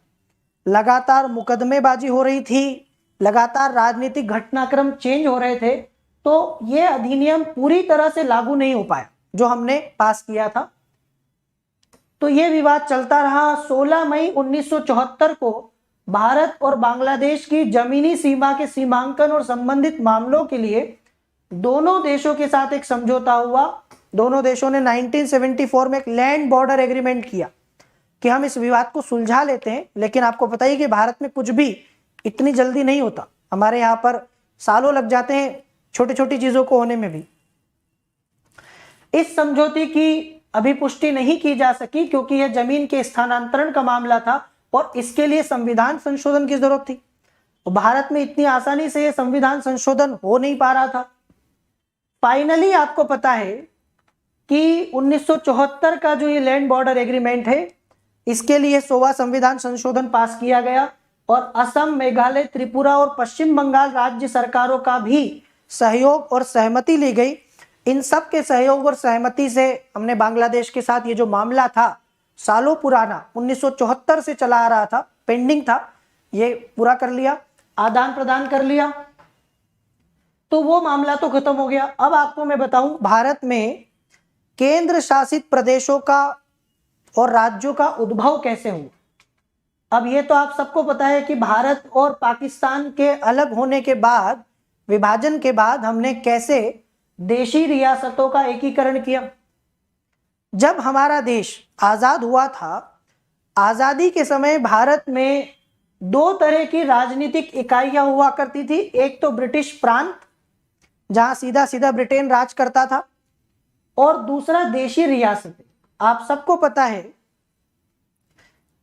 लगातार मुकदमेबाजी हो रही थी, लगातार राजनीतिक घटनाक्रम चेंज हो रहे थे, तो ये अधिनियम पूरी तरह से लागू नहीं हो पाया जो हमने पास किया था। तो ये विवाद चलता रहा। 16 मई 1974 को भारत और बांग्लादेश की जमीनी सीमा के सीमांकन और संबंधित मामलों के लिए दोनों देशों के साथ एक समझौता हुआ। दोनों देशों ने 1974 में एक लैंड बॉर्डर एग्रीमेंट किया कि हम इस विवाद को सुलझा लेते हैं। लेकिन आपको पता ही कि भारत में कुछ भी इतनी जल्दी नहीं होता, हमारे यहाँ पर सालों लग जाते हैं छोटी छोटी चीजों को होने में भी। इस समझौते की अभी पुष्टि नहीं की जा सकी क्योंकि यह जमीन के स्थानांतरण का मामला था और इसके लिए संविधान संशोधन की जरूरत थी। तो भारत में इतनी आसानी से संविधान संशोधन हो नहीं पा रहा था। फाइनली आपको पता है कि 1974 का जो ये लैंड बॉर्डर एग्रीमेंट है, इसके लिए 100वां संविधान संशोधन पास किया गया और असम, मेघालय, त्रिपुरा और पश्चिम बंगाल राज्य सरकारों का भी सहयोग और सहमति ली गई। इन सब के सहयोग और सहमति से हमने बांग्लादेश के साथ ये जो मामला था सालों पुराना 1974 से चला आ रहा था, पेंडिंग था, ये पूरा कर लिया, आदान प्रदान कर लिया, तो वो मामला तो खत्म हो गया। अब आपको मैं बताऊं भारत में केंद्र शासित प्रदेशों का और राज्यों का उद्भव कैसे हुआ। अब ये तो आप सबको पता है कि भारत और पाकिस्तान के अलग होने के बाद, विभाजन के बाद हमने कैसे देशी रियासतों का एकीकरण किया। जब हमारा देश आजाद हुआ था, आजादी के समय भारत में दो तरह की राजनीतिक इकाइयां हुआ करती थी। एक तो ब्रिटिश प्रांत, जहां सीधा सीधा ब्रिटेन राज करता था, और दूसरा देशी रियासतें। आप सबको पता है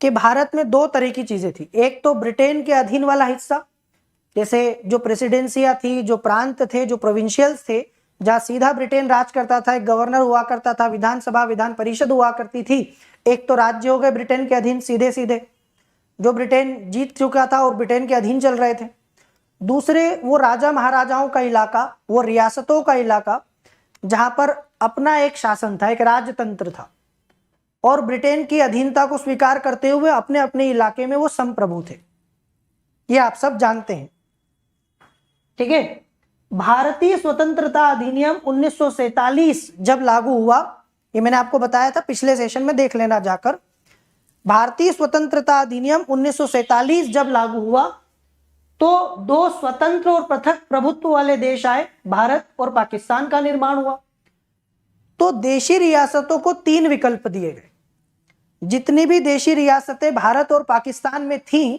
कि भारत में दो तरह की चीजें थी। एक तो ब्रिटेन के अधीन वाला हिस्सा, जैसे जो प्रेसिडेंसियां थी, जो प्रांत थे, जो प्रोविंशियल्स थे, जहां सीधा ब्रिटेन राज करता था, एक गवर्नर हुआ करता था, विधानसभा, विधान परिषद हुआ करती थी। एक तो राज्य हो गए ब्रिटेन के अधीन सीधे सीधे, जो ब्रिटेन जीत चुका था और ब्रिटेन के अधीन चल रहे थे। दूसरे वो राजा महाराजाओं का इलाका, वो रियासतों का इलाका, जहां पर अपना एक शासन था, एक राजतंत्र था, और ब्रिटेन की अधीनता को स्वीकार करते हुए अपने अपने इलाके में वो संप्रभु थे। ये आप सब जानते हैं, ठीक है। भारतीय स्वतंत्रता अधिनियम 1947 जब लागू हुआ, ये मैंने आपको बताया था पिछले सेशन में, देख लेना जाकर। भारतीय स्वतंत्रता अधिनियम 1947 जब लागू हुआ तो दो स्वतंत्र और पृथक प्रभुत्व वाले देश आए, भारत और पाकिस्तान का निर्माण हुआ। तो देशी रियासतों को तीन विकल्प दिए गए। जितनी भी देशी रियासतें भारत और पाकिस्तान में थीं,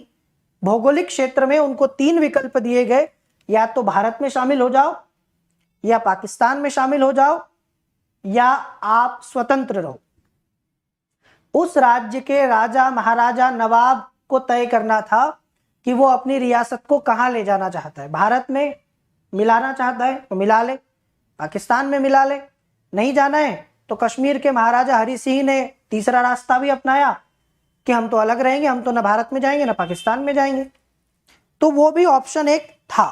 भौगोलिक क्षेत्र में उनको तीन विकल्प दिए गए, या तो भारत में शामिल हो जाओ, या पाकिस्तान में शामिल हो जाओ, या आप स्वतंत्र रहो। उस राज्य के राजा, महाराजा, नवाब को तय करना था कि वो अपनी रियासत को कहां ले जाना चाहता है। भारत में मिलाना चाहता है तो मिला ले, पाकिस्तान में मिला ले, नहीं जाना है तो कश्मीर के महाराजा हरि सिंह ने तीसरा रास्ता भी अपनाया कि हम तो अलग रहेंगे, हम तो ना भारत में जाएंगे ना पाकिस्तान में जाएंगे। तो वो भी ऑप्शन एक था।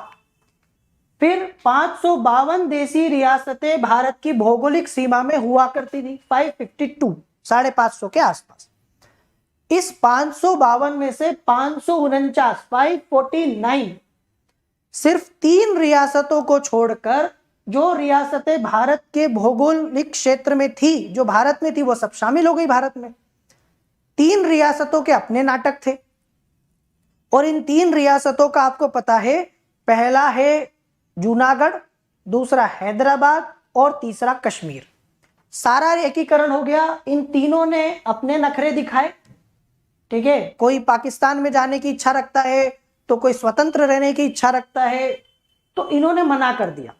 फिर 552 देशी रियासतें भारत की भौगोलिक सीमा में हुआ करती थी, 552, 550 के आसपास। इस 552 में से 549, 549 सिर्फ 3 रियासतों को छोड़कर, जो रियासतें भारत के भौगोलिक क्षेत्र में थी, जो भारत में थी, वो सब शामिल हो गई भारत में। 3 रियासतों के अपने नाटक थे, और इन 3 रियासतों का आपको पता है, पहला है जूनागढ़, दूसरा हैदराबाद और तीसरा कश्मीर। सारा एकीकरण हो गया। इन तीनों ने अपने नखरे दिखाए, ठीक है। कोई पाकिस्तान में जाने की इच्छा रखता है तो कोई स्वतंत्र रहने की इच्छा रखता है, तो इन्होंने मना कर दिया।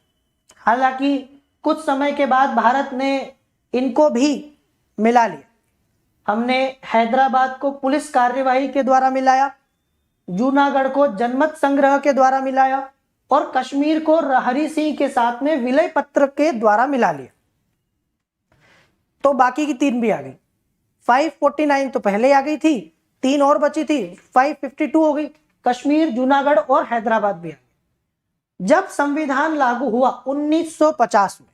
हालांकि कुछ समय के बाद भारत ने इनको भी मिला लिया। हमने हैदराबाद को पुलिस कार्यवाही के द्वारा मिलाया, जूनागढ़ को जनमत संग्रह के द्वारा मिलाया, और कश्मीर को हरि सिंह के साथ में विलय पत्र के द्वारा मिला लिया। तो बाकी की 3 भी आ गई। 549 तो पहले आ गई थी, 3 और बची थी, 552 हो गई। कश्मीर, जूनागढ़ और हैदराबाद भी आ गई। जब संविधान लागू हुआ 1950 में,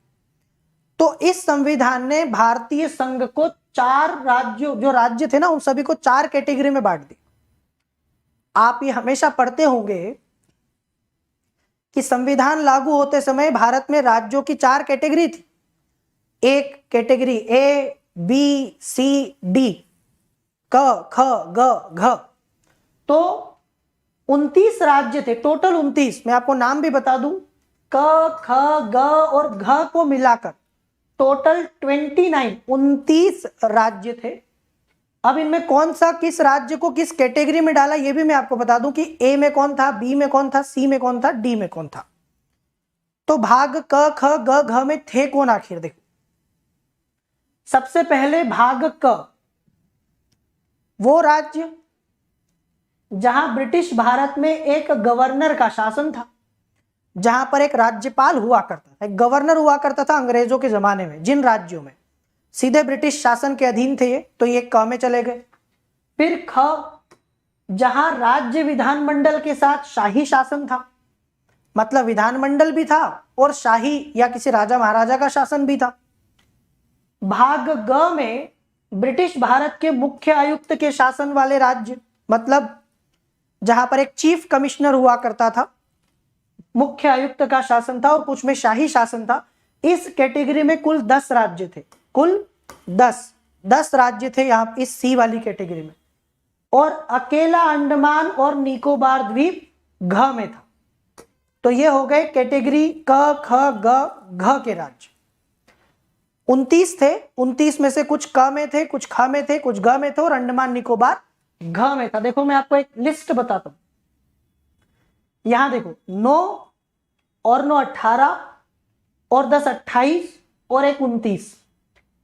तो इस संविधान ने भारतीय संघ को 4 राज्यों, जो राज्य थे ना, उन सभी को 4 कैटेगरी में बांट दिया। आप ये हमेशा पढ़ते होंगे कि संविधान लागू होते समय भारत में राज्यों की 4 कैटेगरी थी। एक category A, B C D, क ख ग घ। तो 29 राज्य थे, टोटल 29। मैं आपको नाम भी बता दूं, क ख ग और घ को मिलाकर टोटल 29 राज्य थे। अब इनमें कौन सा किस राज्य को किस कैटेगरी में डाला ये भी मैं आपको बता दूं कि ए में कौन था, बी में कौन था, सी में कौन था, डी में कौन था। तो भाग क ख ग घ में थे कौन आखिर? देखो, सबसे पहले भाग क, वो राज्य जहां ब्रिटिश भारत में एक गवर्नर का शासन था, जहां पर एक राज्यपाल हुआ करता था, एक गवर्नर हुआ करता था अंग्रेजों के जमाने में। जिन राज्यों में सीधे ब्रिटिश शासन के अधीन थे ये, तो ये क में चले गए। फिर ख, जहां राज्य विधानमंडल के साथ शाही शासन था, मतलब विधानमंडल भी था और शाही या किसी राजा महाराजा का शासन भी था। भाग ग में ब्रिटिश भारत के मुख्य आयुक्त के शासन वाले राज्य, मतलब जहां पर एक चीफ कमिश्नर हुआ करता था, मुख्य आयुक्त का शासन था और कुछ में शाही शासन था। इस कैटेगरी में कुल 10 राज्य थे, कुल 10 राज्य थे यहां इस सी वाली कैटेगरी में। और अकेला अंडमान और निकोबार द्वीप घ में था। तो ये हो गए कैटेगरी क ख ग घ के राज्य। 29 थे, 29 में से कुछ क में थे, कुछ ख में थे, कुछ ग में थे और अंडमान निकोबार घ में था। देखो मैं आपको एक लिस्ट बताता हूं, यहां देखो 9 और 9 18 और 10 28 और 1 29।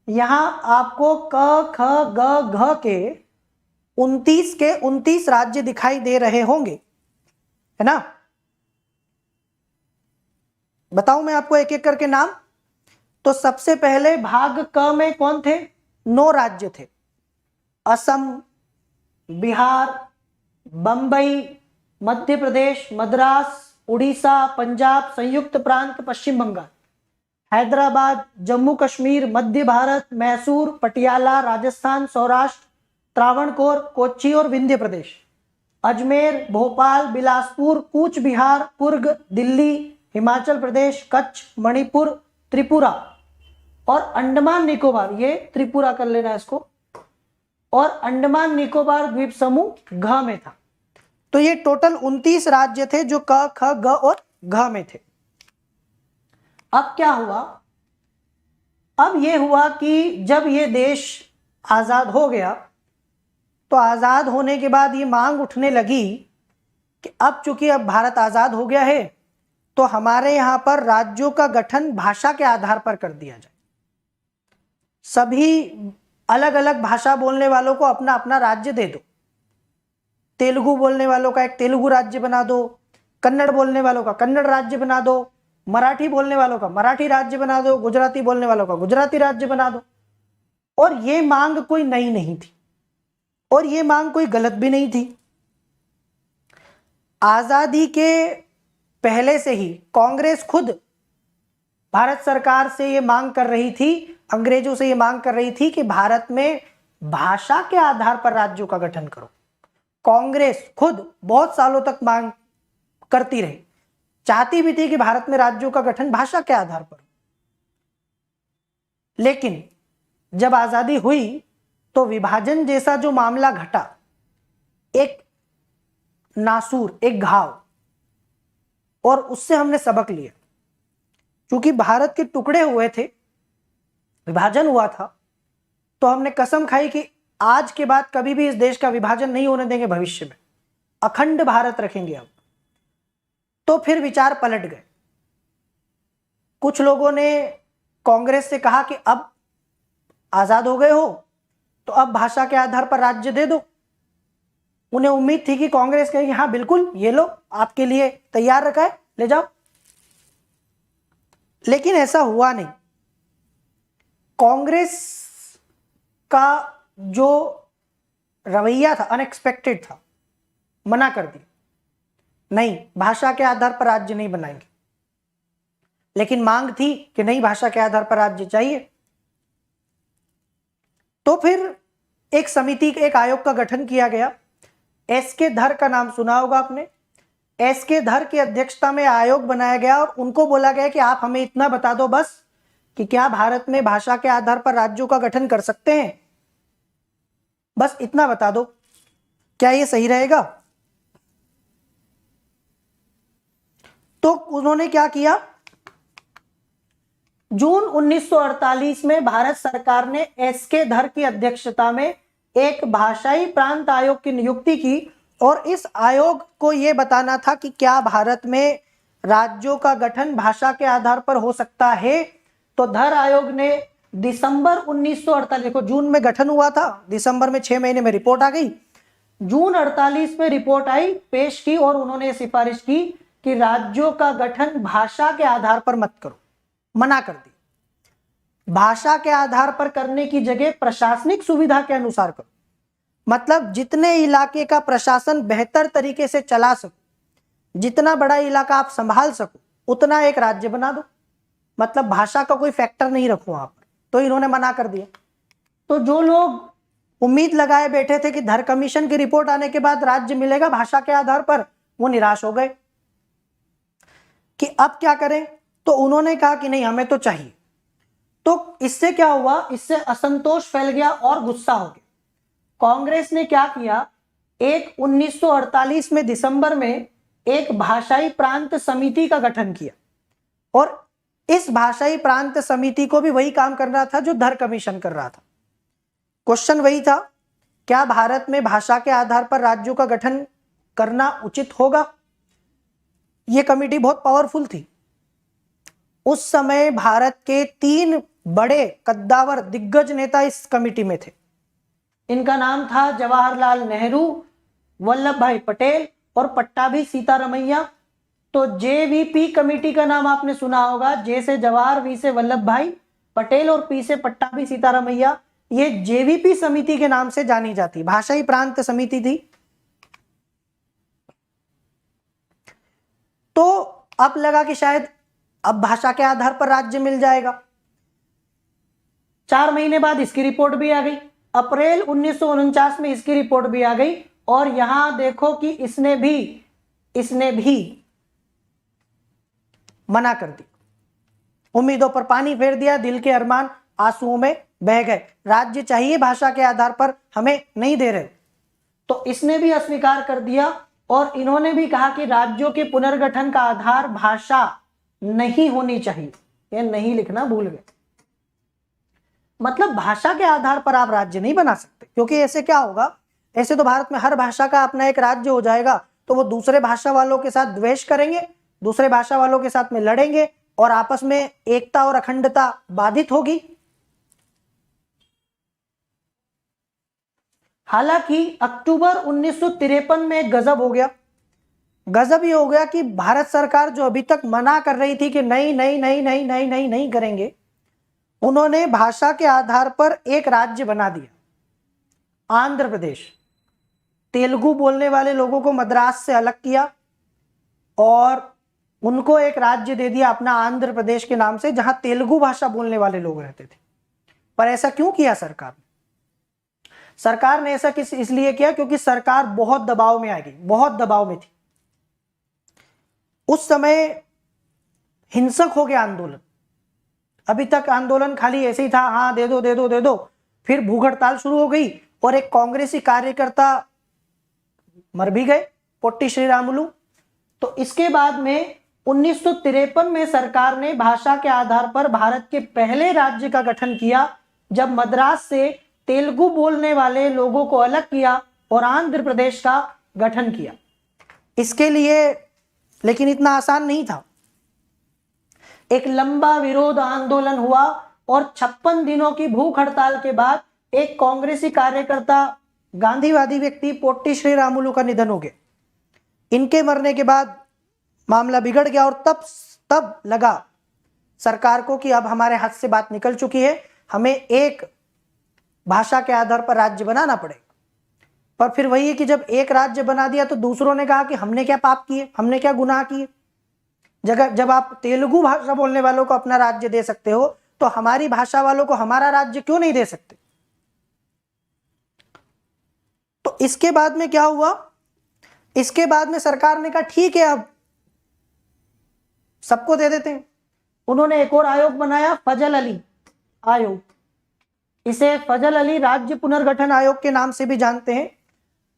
यहां आपको क ख ग घ के 29 राज्य दिखाई दे रहे होंगे, है ना? बताऊं मैं आपको एक एक करके नाम। तो सबसे पहले भाग क में कौन थे? 9 राज्य थे, असम, बिहार, बंबई, मध्य प्रदेश, मद्रास, उड़ीसा, पंजाब, संयुक्त प्रांत, पश्चिम बंगाल, हैदराबाद, जम्मू कश्मीर, मध्य भारत, मैसूर, पटियाला, राजस्थान, सौराष्ट्र, त्रावणकोर, कोच्चि और विंध्य प्रदेश, अजमेर, भोपाल, बिलासपुर, कूच बिहार, कुर्ग, दिल्ली, हिमाचल प्रदेश, कच्छ, मणिपुर, त्रिपुरा और अंडमान निकोबार। ये त्रिपुरा कर लेना इसको। और अंडमान निकोबार द्वीप समूह घ में था। तो ये टोटल 29 राज्य थे जो क ख ग और घ में थे। अब क्या हुआ? अब ये हुआ कि जब ये देश आजाद हो गया तो आजाद होने के बाद ये मांग उठने लगी कि अब चूंकि अब भारत आजाद हो गया है तो हमारे यहां पर राज्यों का गठन भाषा के आधार पर कर दिया जाए। सभी अलग अलग भाषा बोलने वालों को अपना अपना राज्य दे दो। तेलुगु बोलने वालों का एक तेलुगु राज्य बना दो, कन्नड़ बोलने वालों का कन्नड़ राज्य बना दो, मराठी बोलने वालों का मराठी राज्य बना दो, गुजराती बोलने वालों का गुजराती राज्य बना दो। और ये मांग कोई नई नहीं थी और ये मांग कोई गलत भी नहीं थी। आजादी के पहले से ही कांग्रेस खुद भारत सरकार से ये मांग कर रही थी, अंग्रेजों से ये मांग कर रही थी कि भारत में भाषा के आधार पर राज्यों का गठन करो। कांग्रेस खुद बहुत सालों तक मांग करती रही, चाहती भी थी कि भारत में राज्यों का गठन भाषा के आधार पर। लेकिन जब आजादी हुई तो विभाजन जैसा जो मामला घटा, एक नासूर, एक घाव, और उससे हमने सबक लिया। क्योंकि भारत के टुकड़े हुए थे, विभाजन हुआ था, तो हमने कसम खाई कि आज के बाद कभी भी इस देश का विभाजन नहीं होने देंगे, भविष्य में अखंड भारत रखेंगे अब। तो फिर विचार पलट गए। कुछ लोगों ने कांग्रेस से कहा कि अब आजाद हो गए हो तो अब भाषा के आधार पर राज्य दे दो। उन्हें उम्मीद थी कि कांग्रेस कहेगी हाँ बिल्कुल ये लो, आपके लिए तैयार रखा है, ले जाओ। लेकिन ऐसा हुआ नहीं। कांग्रेस का जो रवैया था अनएक्सपेक्टेड था, मना कर दिया, नहीं भाषा के आधार पर राज्य नहीं बनाएंगे। लेकिन मांग थी कि नहीं, भाषा के आधार पर राज्य चाहिए। तो फिर एक समिति, एक आयोग का गठन किया गया। एस.के. धर का नाम सुना होगा आपने। एस.के. धर की अध्यक्षता में आयोग बनाया गया और उनको बोला गया कि आप हमें इतना बता दो बस कि क्या भारत में भाषा के आधार पर राज्यों का गठन कर सकते हैं? बस इतना बता दो, क्या ये सही रहेगा? तो उन्होंने क्या किया, जून 1948 में भारत सरकार ने एसके धर की अध्यक्षता में एक भाषाई प्रांत आयोग की नियुक्ति की और इस आयोग को यह बताना था कि क्या भारत में राज्यों का गठन भाषा के आधार पर हो सकता है। तो धर आयोग ने दिसंबर 1948, देखो जून में गठन हुआ था, दिसंबर में 6 महीने में रिपोर्ट आ गई, जून 48 में रिपोर्ट आई, पेश की और उन्होंने सिफारिश की कि राज्यों का गठन भाषा के आधार पर मत करो, मना कर दी। भाषा के आधार पर करने की जगह प्रशासनिक सुविधा के अनुसार करो, मतलब जितने इलाके का प्रशासन बेहतर तरीके से चला सको, जितना बड़ा इलाका आप संभाल सको, उतना एक राज्य बना दो, मतलब भाषा का कोई फैक्टर नहीं रखो वहां पर। तो इन्होंने मना कर दिया। तो जो लोग उम्मीद लगाए बैठे थे कि धर कमीशन की रिपोर्ट आने के बाद राज्य मिलेगा भाषा के आधार पर, वो निराश हो गए कि अब क्या करें। तो उन्होंने कहा कि नहीं, हमें तो चाहिए। तो इससे क्या हुआ, इससे असंतोष फैल गया और गुस्सा हो गया। कांग्रेस ने क्या किया, एक 1948 में दिसंबर में एक भाषाई प्रांत समिति का गठन किया और इस भाषाई प्रांत समिति को भी वही काम करना था जो धर कमीशन कर रहा था। क्वेश्चन वही था, क्या भारत में भाषा के आधार पर राज्यों का गठन करना उचित होगा? यह कमेटी बहुत पावरफुल थी। उस समय भारत के 3 बड़े कद्दावर दिग्गज नेता इस कमेटी में थे। इनका नाम था जवाहरलाल नेहरू, वल्लभ भाई पटेल और पट्टाभी सीतारमैया। तो जेवीपी कमेटी का नाम आपने सुना होगा, जे से जवाहर, वी से वल्लभ भाई पटेल और पी से पट्टाभी सीतारमैया। ये जेवीपी समिति के नाम से जानी जाती, भाषाई प्रांत समिति थी। तो अब लगा कि शायद अब भाषा के आधार पर राज्य मिल जाएगा। 4 महीने बाद इसकी रिपोर्ट भी आ गई, अप्रैल 1949 में इसकी रिपोर्ट भी आ गई और यहां देखो कि इसने भी मना कर दी। उम्मीदों पर पानी फेर दिया, दिल के अरमान आंसुओं में बह गए। राज्य चाहिए भाषा के आधार पर, हमें नहीं दे रहे। तो इसने भी अस्वीकार कर दिया और इन्होंने भी कहा कि राज्यों के पुनर्गठन का आधार भाषा नहीं होनी चाहिए। ये नहीं लिखना भूल गए, मतलब भाषा के आधार पर आप राज्य नहीं बना सकते, क्योंकि ऐसे क्या होगा, ऐसे तो भारत में हर भाषा का अपना एक राज्य हो जाएगा, तो वो दूसरे भाषा वालों के साथ द्वेष करेंगे, दूसरे भाषा वालों के साथ में लड़ेंगे और आपस में एकता और अखंडता बाधित होगी। हालांकि अक्टूबर 1953 में एक गजब हो गया। गजब ये हो गया कि भारत सरकार जो अभी तक मना कर रही थी कि नहीं नहीं नहीं नहीं नहीं नहीं नहीं करेंगे, उन्होंने भाषा के आधार पर एक राज्य बना दिया, आंध्र प्रदेश। तेलुगु बोलने वाले लोगों को मद्रास से अलग किया और उनको एक राज्य दे दिया अपना आंध्र प्रदेश के नाम से, जहां तेलुगु भाषा बोलने वाले लोग रहते थे। पर ऐसा क्यों किया सरकार ने? सरकार ने ऐसा इसलिए किया क्योंकि सरकार बहुत दबाव में आ गई, बहुत दबाव में थी। उस समय हिंसक हो गया आंदोलन। अभी तक आंदोलन खाली ऐसे ही था, हाँ दे दो दे दो दे दो, फिर भूख हड़ताल शुरू हो गई और एक कांग्रेसी कार्यकर्ता मर भी गए, पोट्टी श्रीरामुलु। तो इसके बाद में 1953 में सरकार ने भाषा के आधार पर भारत के पहले राज्य का गठन किया, जब मद्रास से तेलुगु बोलने वाले लोगों को अलग किया और आंध्र प्रदेश का गठन किया। इसके लिए लेकिन इतना आसान नहीं था। एक लंबा विरोध आंदोलन हुआ और 56 दिनों की भूख हड़ताल के बाद एक कांग्रेसी कार्यकर्ता, गांधीवादी व्यक्ति पोट्टी श्रीरामुलु का निधन हो गया। इनके मरने के बाद मामला बिगड़ गया और तब लगा सरकार को कि अब हमारे हाथ से बात निकल चुकी है, हमें एक भाषा के आधार पर राज्य बनाना पड़ेगा। पर फिर वही है कि जब एक राज्य बना दिया तो दूसरों ने कहा कि हमने क्या पाप किए, हमने क्या गुनाह किए। जब आप तेलुगु भाषा बोलने वालों को अपना राज्य दे सकते हो तो हमारी भाषा वालों को हमारा राज्य क्यों नहीं दे सकते? तो इसके बाद में क्या हुआ, इसके बाद में सरकार ने कहा ठीक है अब सबको दे देते हैं। उन्होंने एक और आयोग बनाया, फजल अली आयोग। इसे फजल अली राज्य पुनर्गठन आयोग के नाम से भी जानते हैं।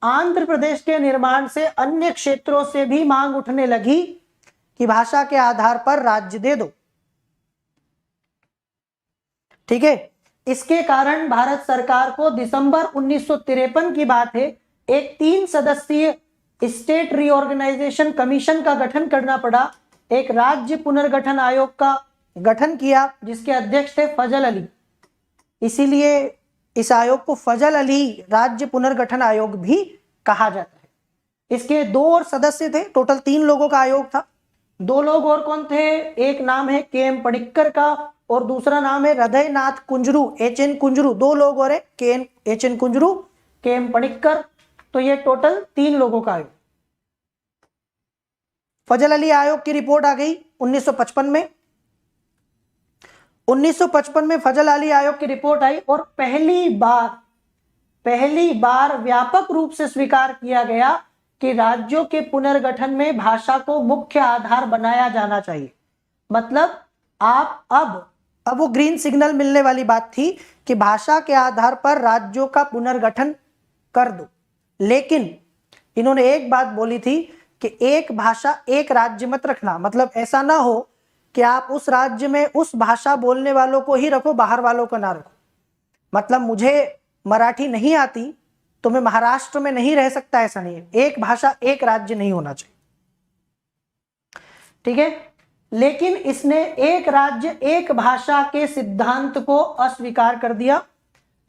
आंध्र प्रदेश के निर्माण से अन्य क्षेत्रों से भी मांग उठने लगी कि भाषा के आधार पर राज्य दे दो। ठीक है, इसके कारण भारत सरकार को दिसंबर 1953 की बात है, एक 3 सदस्यीय स्टेट रीऑर्गेनाइजेशन कमीशन का गठन करना पड़ा। एक राज्य पुनर्गठन आयोग का गठन किया जिसके अध्यक्ष थे फजल अली। इसीलिए इस आयोग को फजल अली राज्य पुनर्गठन आयोग भी कहा जाता है। इसके 2 और सदस्य थे, टोटल 3 लोगों का आयोग था। 2 लोग और कौन थे? एक नाम है के.एम. पणिक्कर का और दूसरा नाम है हृदयनाथ कुंजरू, एच.एन. कुंजरू। 2 लोग और है, एच.एन. कुंजरू, के.एम. पणिक्कर। तो ये टोटल 3 लोगों का आयोग। फजल अली आयोग की रिपोर्ट आ गई 1955 में। 1955 में फजल अली आयोग की रिपोर्ट आई और पहली बार व्यापक रूप से स्वीकार किया गया कि राज्यों के पुनर्गठन में भाषा को मुख्य आधार बनाया जाना चाहिए। मतलब आप अब वो ग्रीन सिग्नल मिलने वाली बात थी कि भाषा के आधार पर राज्यों का पुनर्गठन कर दो। लेकिन इन्होंने एक बात बोली थी कि एक भाषा एक राज्य मत रखना। मतलब ऐसा ना हो कि आप उस राज्य में उस भाषा बोलने वालों को ही रखो, बाहर वालों को ना रखो। मतलब मुझे मराठी नहीं आती तो मैं महाराष्ट्र में नहीं रह सकता, ऐसा नहीं है। एक भाषा एक राज्य नहीं होना चाहिए। ठीक है, लेकिन इसने एक राज्य एक भाषा के सिद्धांत को अस्वीकार कर दिया।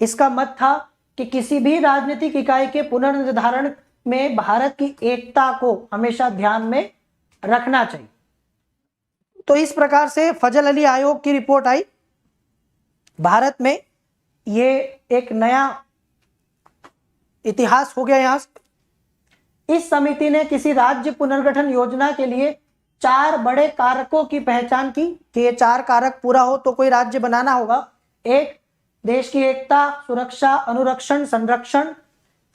इसका मत था कि किसी भी राजनीतिक इकाई के पुनर्निर्धारण में भारत की एकता को हमेशा ध्यान में रखना चाहिए। तो इस प्रकार से फजल अली आयोग की रिपोर्ट आई। भारत में ये एक नया इतिहास हो गया। यहां इस समिति ने किसी राज्य पुनर्गठन योजना के लिए 4 बड़े कारकों की पहचान की कि ये 4 कारक पूरा हो तो कोई राज्य बनाना होगा। 1, देश की एकता, सुरक्षा, अनुरक्षण, संरक्षण,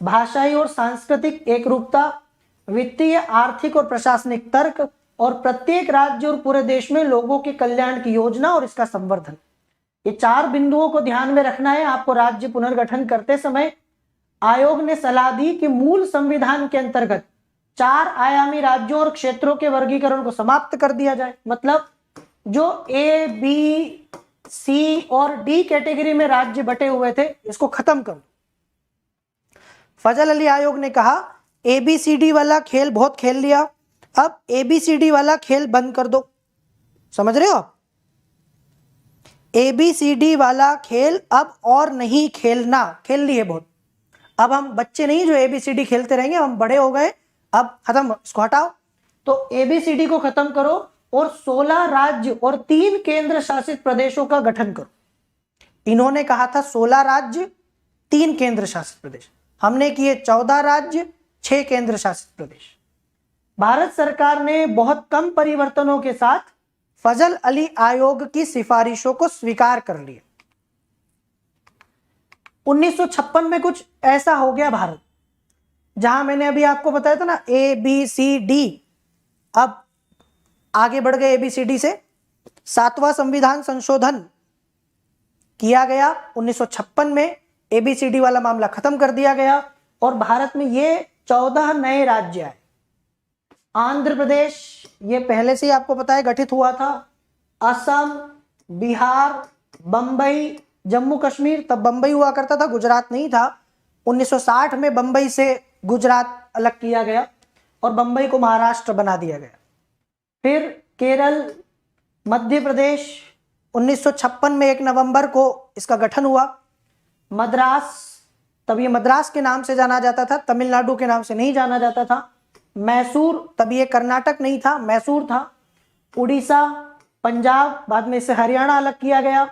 भाषाई और सांस्कृतिक एकरूपता, वित्तीय, आर्थिक और प्रशासनिक तर्क, और प्रत्येक राज्य और पूरे देश में लोगों के कल्याण की योजना और इसका संवर्धन। ये 4 बिंदुओं को ध्यान में रखना है आपको राज्य पुनर्गठन करते समय। आयोग ने सलाह दी कि मूल संविधान के अंतर्गत 4 आयामी राज्यों और क्षेत्रों के वर्गीकरण को समाप्त कर दिया जाए। मतलब जो A, B, C और D कैटेगरी में राज्य बटे हुए थे, इसको खत्म करो। फजल अली आयोग ने कहा ABCD वाला खेल बहुत खेल लिया, अब ABCD वाला खेल बंद कर दो। समझ रहे हो आप? ABCD वाला खेल अब और नहीं खेलना, खेल लिए बहुत। अब हम बच्चे नहीं जो ABCD खेलते रहेंगे, हम बड़े हो गए, अब खत्म, इसको हटाओ। तो ABCD को खत्म करो और 16 राज्य और 3 केंद्र शासित प्रदेशों का गठन करो। इन्होंने कहा था 16 राज्य 3 केंद्र शासित प्रदेश, हमने किए 14 राज्य 6 केंद्र शासित प्रदेश। भारत सरकार ने बहुत कम परिवर्तनों के साथ फजल अली आयोग की सिफारिशों को स्वीकार कर लिया। 1956 में कुछ ऐसा हो गया भारत, जहां मैंने अभी आपको बताया था ना ABCD, अब आगे बढ़ गए ABCD से। 7वां संविधान संशोधन किया गया 1956 में, ABCD वाला मामला खत्म कर दिया गया और भारत में ये 14 नए राज्य आए। आंध्र प्रदेश, ये पहले से ही आपको पता है गठित हुआ था। असम, बिहार, बंबई, जम्मू कश्मीर, तब बंबई हुआ करता था, गुजरात नहीं था। 1960 में बंबई से गुजरात अलग किया गया और बंबई को महाराष्ट्र बना दिया गया। फिर केरल, मध्य प्रदेश, 1956 में 1 नवंबर को इसका गठन हुआ। मद्रास, तब ये मद्रास के नाम से जाना जाता था, तमिलनाडु के नाम से नहीं जाना जाता था। मैसूर, तब ये कर्नाटक नहीं था, मैसूर था। उड़ीसा, पंजाब, बाद में इसे हरियाणा अलग किया गया।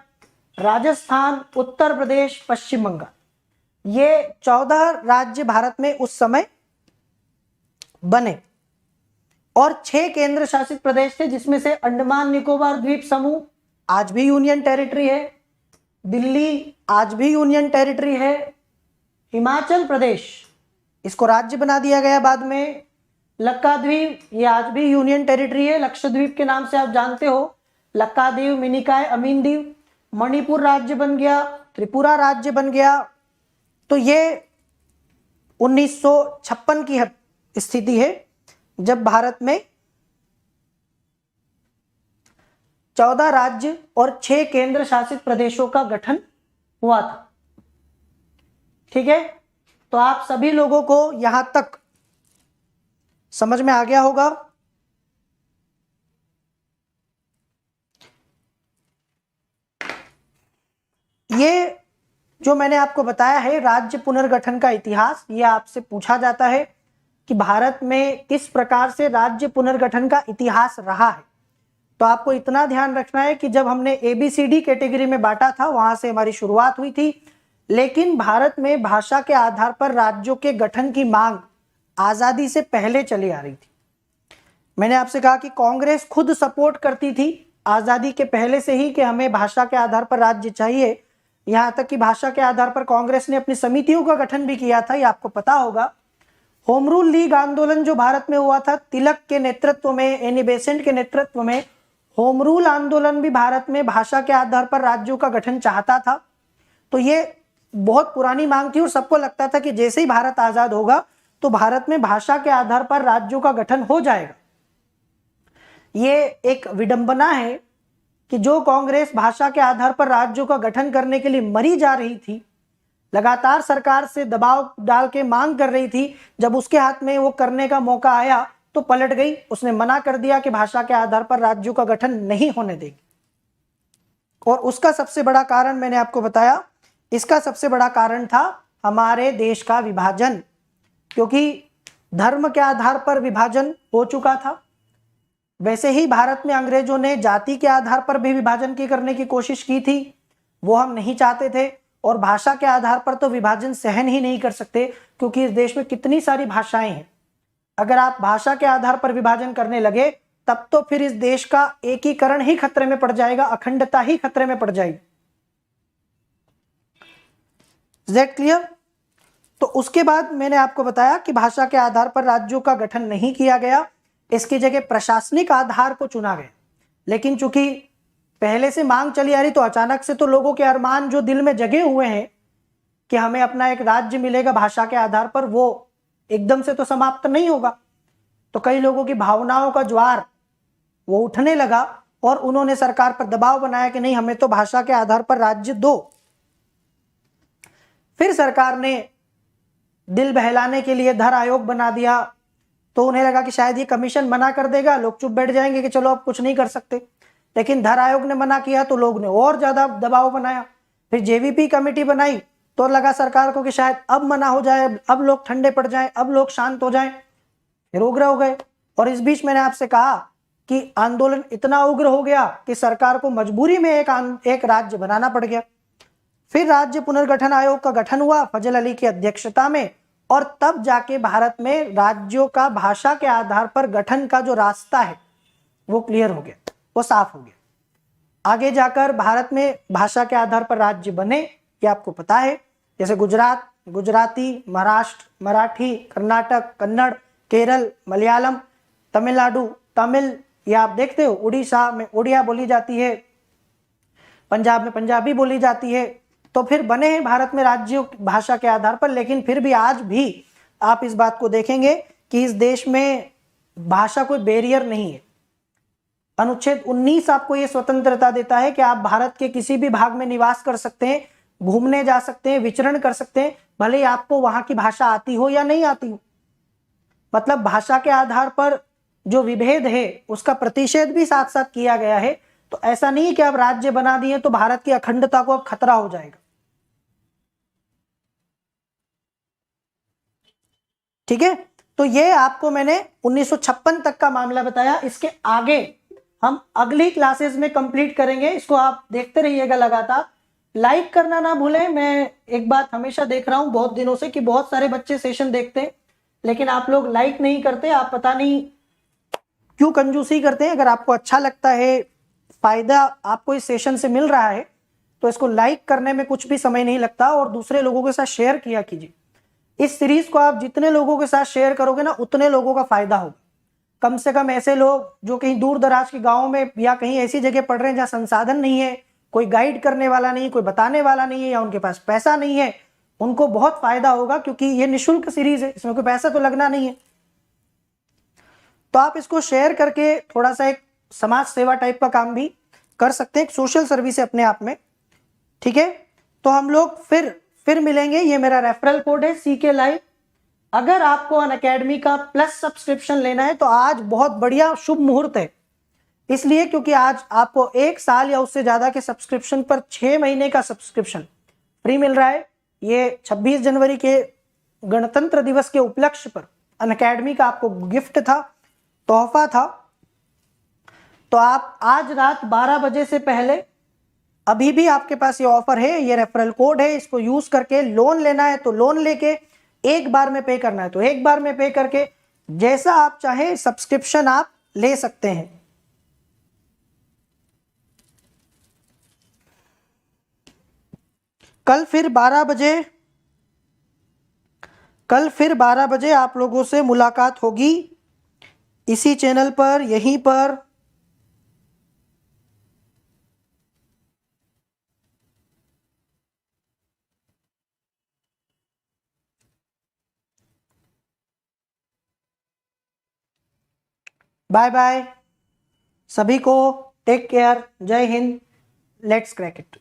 राजस्थान, उत्तर प्रदेश, पश्चिम बंगाल, ये 14 राज्य भारत में उस समय बने और 6 केंद्र शासित प्रदेश थे, जिसमें से अंडमान निकोबार द्वीप समूह आज भी यूनियन टेरिटरी है, दिल्ली आज भी यूनियन टेरिटरी है, हिमाचल प्रदेश इसको राज्य बना दिया गया बाद में, लक्षद्वीप ये आज भी यूनियन टेरिटरी है, लक्षद्वीप के नाम से आप जानते हो। लक्कादीव, मिनिकॉय, अमीन दीव, मणिपुर राज्य बन गया, त्रिपुरा राज्य बन गया। तो ये 1956 की स्थिति है जब भारत में 14 राज्य और 6 केंद्र शासित प्रदेशों का गठन हुआ था। ठीक है, तो आप सभी लोगों को यहां तक समझ में आ गया होगा। ये जो मैंने आपको बताया है राज्य पुनर्गठन का इतिहास, ये आपसे पूछा जाता है कि भारत में किस प्रकार से राज्य पुनर्गठन का इतिहास रहा है। तो आपको इतना ध्यान रखना है कि जब हमने ABCD कैटेगरी में बांटा था वहां से हमारी शुरुआत हुई थी, लेकिन भारत में भाषा के आधार पर राज्यों के गठन की मांग आजादी से पहले चली आ रही थी। मैंने आपसे कहा कि कांग्रेस खुद सपोर्ट करती थी आजादी के पहले से ही कि हमें भाषा के आधार पर राज्य चाहिए। यहां तक कि भाषा के आधार पर कांग्रेस ने अपनी समितियों का गठन भी किया था, ये आपको पता होगा। होम रूल लीग आंदोलन जो भारत में हुआ था तिलक के नेतृत्व में, एनी बेसेंट के नेतृत्व में, होम रूल आंदोलन भी भारत में भाषा के आधार पर राज्यों का गठन चाहता था। तो ये बहुत पुरानी मांग थी और सबको लगता था कि जैसे ही भारत आजाद होगा तो भारत में भाषा के आधार पर राज्यों का गठन हो जाएगा। ये एक विडंबना है कि जो कांग्रेस भाषा के आधार पर राज्यों का गठन करने के लिए मरी जा रही थी, लगातार सरकार से दबाव डाल के मांग कर रही थी, जब उसके हाथ में वो करने का मौका आया तो पलट गई। उसने मना कर दिया कि भाषा के आधार पर राज्यों का गठन नहीं होने देगी। और उसका सबसे बड़ा कारण मैंने आपको बताया, इसका सबसे बड़ा कारण था हमारे देश का विभाजन, क्योंकि धर्म के आधार पर विभाजन हो चुका था। वैसे ही भारत में अंग्रेजों ने जाति के आधार पर भी विभाजन की करने की कोशिश की थी, वो हम नहीं चाहते थे। और भाषा के आधार पर तो विभाजन सहन ही नहीं कर सकते, क्योंकि इस देश में कितनी सारी भाषाएं हैं। अगर आप भाषा के आधार पर विभाजन करने लगे तब तो फिर इस देश का एकीकरण ही खतरे में पड़ जाएगा, अखंडता ही खतरे में पड़ जाएगी। Is that clear? तो उसके बाद मैंने आपको बताया कि भाषा के आधार पर राज्यों का गठन नहीं किया गया, इसकी जगह प्रशासनिक आधार को चुना गया। लेकिन चूंकि पहले से मांग चली आ रही तो अचानक से तो लोगों के अरमान जो दिल में जगे हुए हैं कि हमें अपना एक राज्य मिलेगा भाषा के आधार पर, वो एकदम से तो समाप्त नहीं होगा। तो कई लोगों की भावनाओं का ज्वार वो उठने लगा और उन्होंने सरकार पर दबाव बनाया कि नहीं, हमें तो भाषा के आधार पर राज्य दो। फिर सरकार ने दिल बहलाने के लिए धर आयोग बना दिया, तो उन्हें लगा कि शायद ये कमीशन मना कर देगा, लोग चुप बैठ जाएंगे कि चलो अब कुछ नहीं कर सकते। लेकिन धर आयोग ने मना किया तो लोग ने और ज्यादा दबाव बनाया। फिर JVP कमेटी बनाई तो लगा सरकार को कि शायद अब मना हो जाए, अब लोग ठंडे पड़ जाएं, अब लोग शांत हो जाएं, फिर उग्र हो गए। और इस बीच मैंने आपसे कहा कि आंदोलन इतना उग्र हो गया कि सरकार को मजबूरी में एक राज्य बनाना पड़ गया। फिर राज्य पुनर्गठन आयोग का गठन हुआ फजल अली की अध्यक्षता में, और तब जाके भारत में राज्यों का भाषा के आधार पर गठन का जो रास्ता है वो क्लियर हो गया, वो साफ हो गया। आगे जाकर भारत में भाषा के आधार पर राज्य बने, ये आपको पता है, जैसे गुजरात गुजराती, महाराष्ट्र मराठी, कर्नाटक कन्नड़, केरल मलयालम, तमिलनाडु तमिल, ये आप देखते हो। उड़ीसा में उड़िया बोली जाती है, पंजाब में पंजाबी बोली जाती है। तो फिर बने हैं भारत में राज्यों भाषा के आधार पर। लेकिन फिर भी आज भी आप इस बात को देखेंगे कि इस देश में भाषा कोई बैरियर नहीं है। अनुच्छेद 19 आपको ये स्वतंत्रता देता है कि आप भारत के किसी भी भाग में निवास कर सकते हैं, घूमने जा सकते हैं, विचरण कर सकते हैं, भले ही आपको वहां की भाषा आती हो या नहीं आती हो। मतलब भाषा के आधार पर जो विभेद है उसका प्रतिषेध भी साथ साथ किया गया है। तो ऐसा नहीं है कि आप राज्य बना दिए तो भारत की अखंडता को अब खतरा हो जाएगा। ठीक है, तो ये आपको मैंने 1956 तक का मामला बताया। इसके आगे हम अगली क्लासेस में कंप्लीट करेंगे, इसको आप देखते रहिएगा लगातार। लाइक करना ना भूलें। मैं एक बात हमेशा देख रहा हूं बहुत दिनों से कि बहुत सारे बच्चे सेशन देखते हैं लेकिन आप लोग लाइक नहीं करते। आप पता नहीं क्यों कंजूसी करते हैं। अगर आपको अच्छा लगता है, फायदा आपको इस सेशन से मिल रहा है, तो इसको लाइक करने में कुछ भी समय नहीं लगता और दूसरे लोगों के साथ शेयर किया कीजिए। इस सीरीज को आप जितने लोगों के साथ शेयर करोगे ना, उतने लोगों का फायदा होगा। कम से कम ऐसे लोग जो कहीं दूर दराज के गाँव में या कहीं ऐसी जगह पढ़ रहे हैं जहाँ संसाधन नहीं है, कोई गाइड करने वाला नहीं, कोई बताने वाला नहीं है, या उनके पास पैसा नहीं है, उनको बहुत फायदा होगा, क्योंकि ये निःशुल्क सीरीज है, इसमें कोई पैसा तो लगना नहीं है। तो आप इसको शेयर करके थोड़ा सा एक समाज सेवा टाइप का काम भी कर सकते हैं, एक सोशल सर्विस है अपने आप में। ठीक है, तो हम लोग फिर मिलेंगे। ये मेरा रेफरल कोड है CK Live। अगर आपको अनअकैडमी का प्लस सब्सक्रिप्शन लेना है तो आज बहुत बढ़िया शुभ मुहूर्त है, इसलिए क्योंकि आज आपको 1 साल या उससे ज्यादा के सब्सक्रिप्शन पर 6 महीने का सब्सक्रिप्शन फ्री मिल रहा है। ये 26 जनवरी के गणतंत्र दिवस के उपलक्ष्य पर अनअकैडमी का आपको गिफ्ट था, तोहफा था। तो आप आज रात 12 बजे से पहले, अभी भी आपके पास ये ऑफर है, ये रेफरल कोड है, इसको यूज करके लोन लेना है तो लोन लेके, एक बार में पे करना है तो एक बार में पे करके, जैसा आप चाहे सब्सक्रिप्शन आप ले सकते हैं। कल फिर 12 बजे आप लोगों से मुलाकात होगी इसी चैनल पर, यहीं पर। बाय बाय सभी को, टेक केयर, जय हिंद, लेट्स क्रैक इट।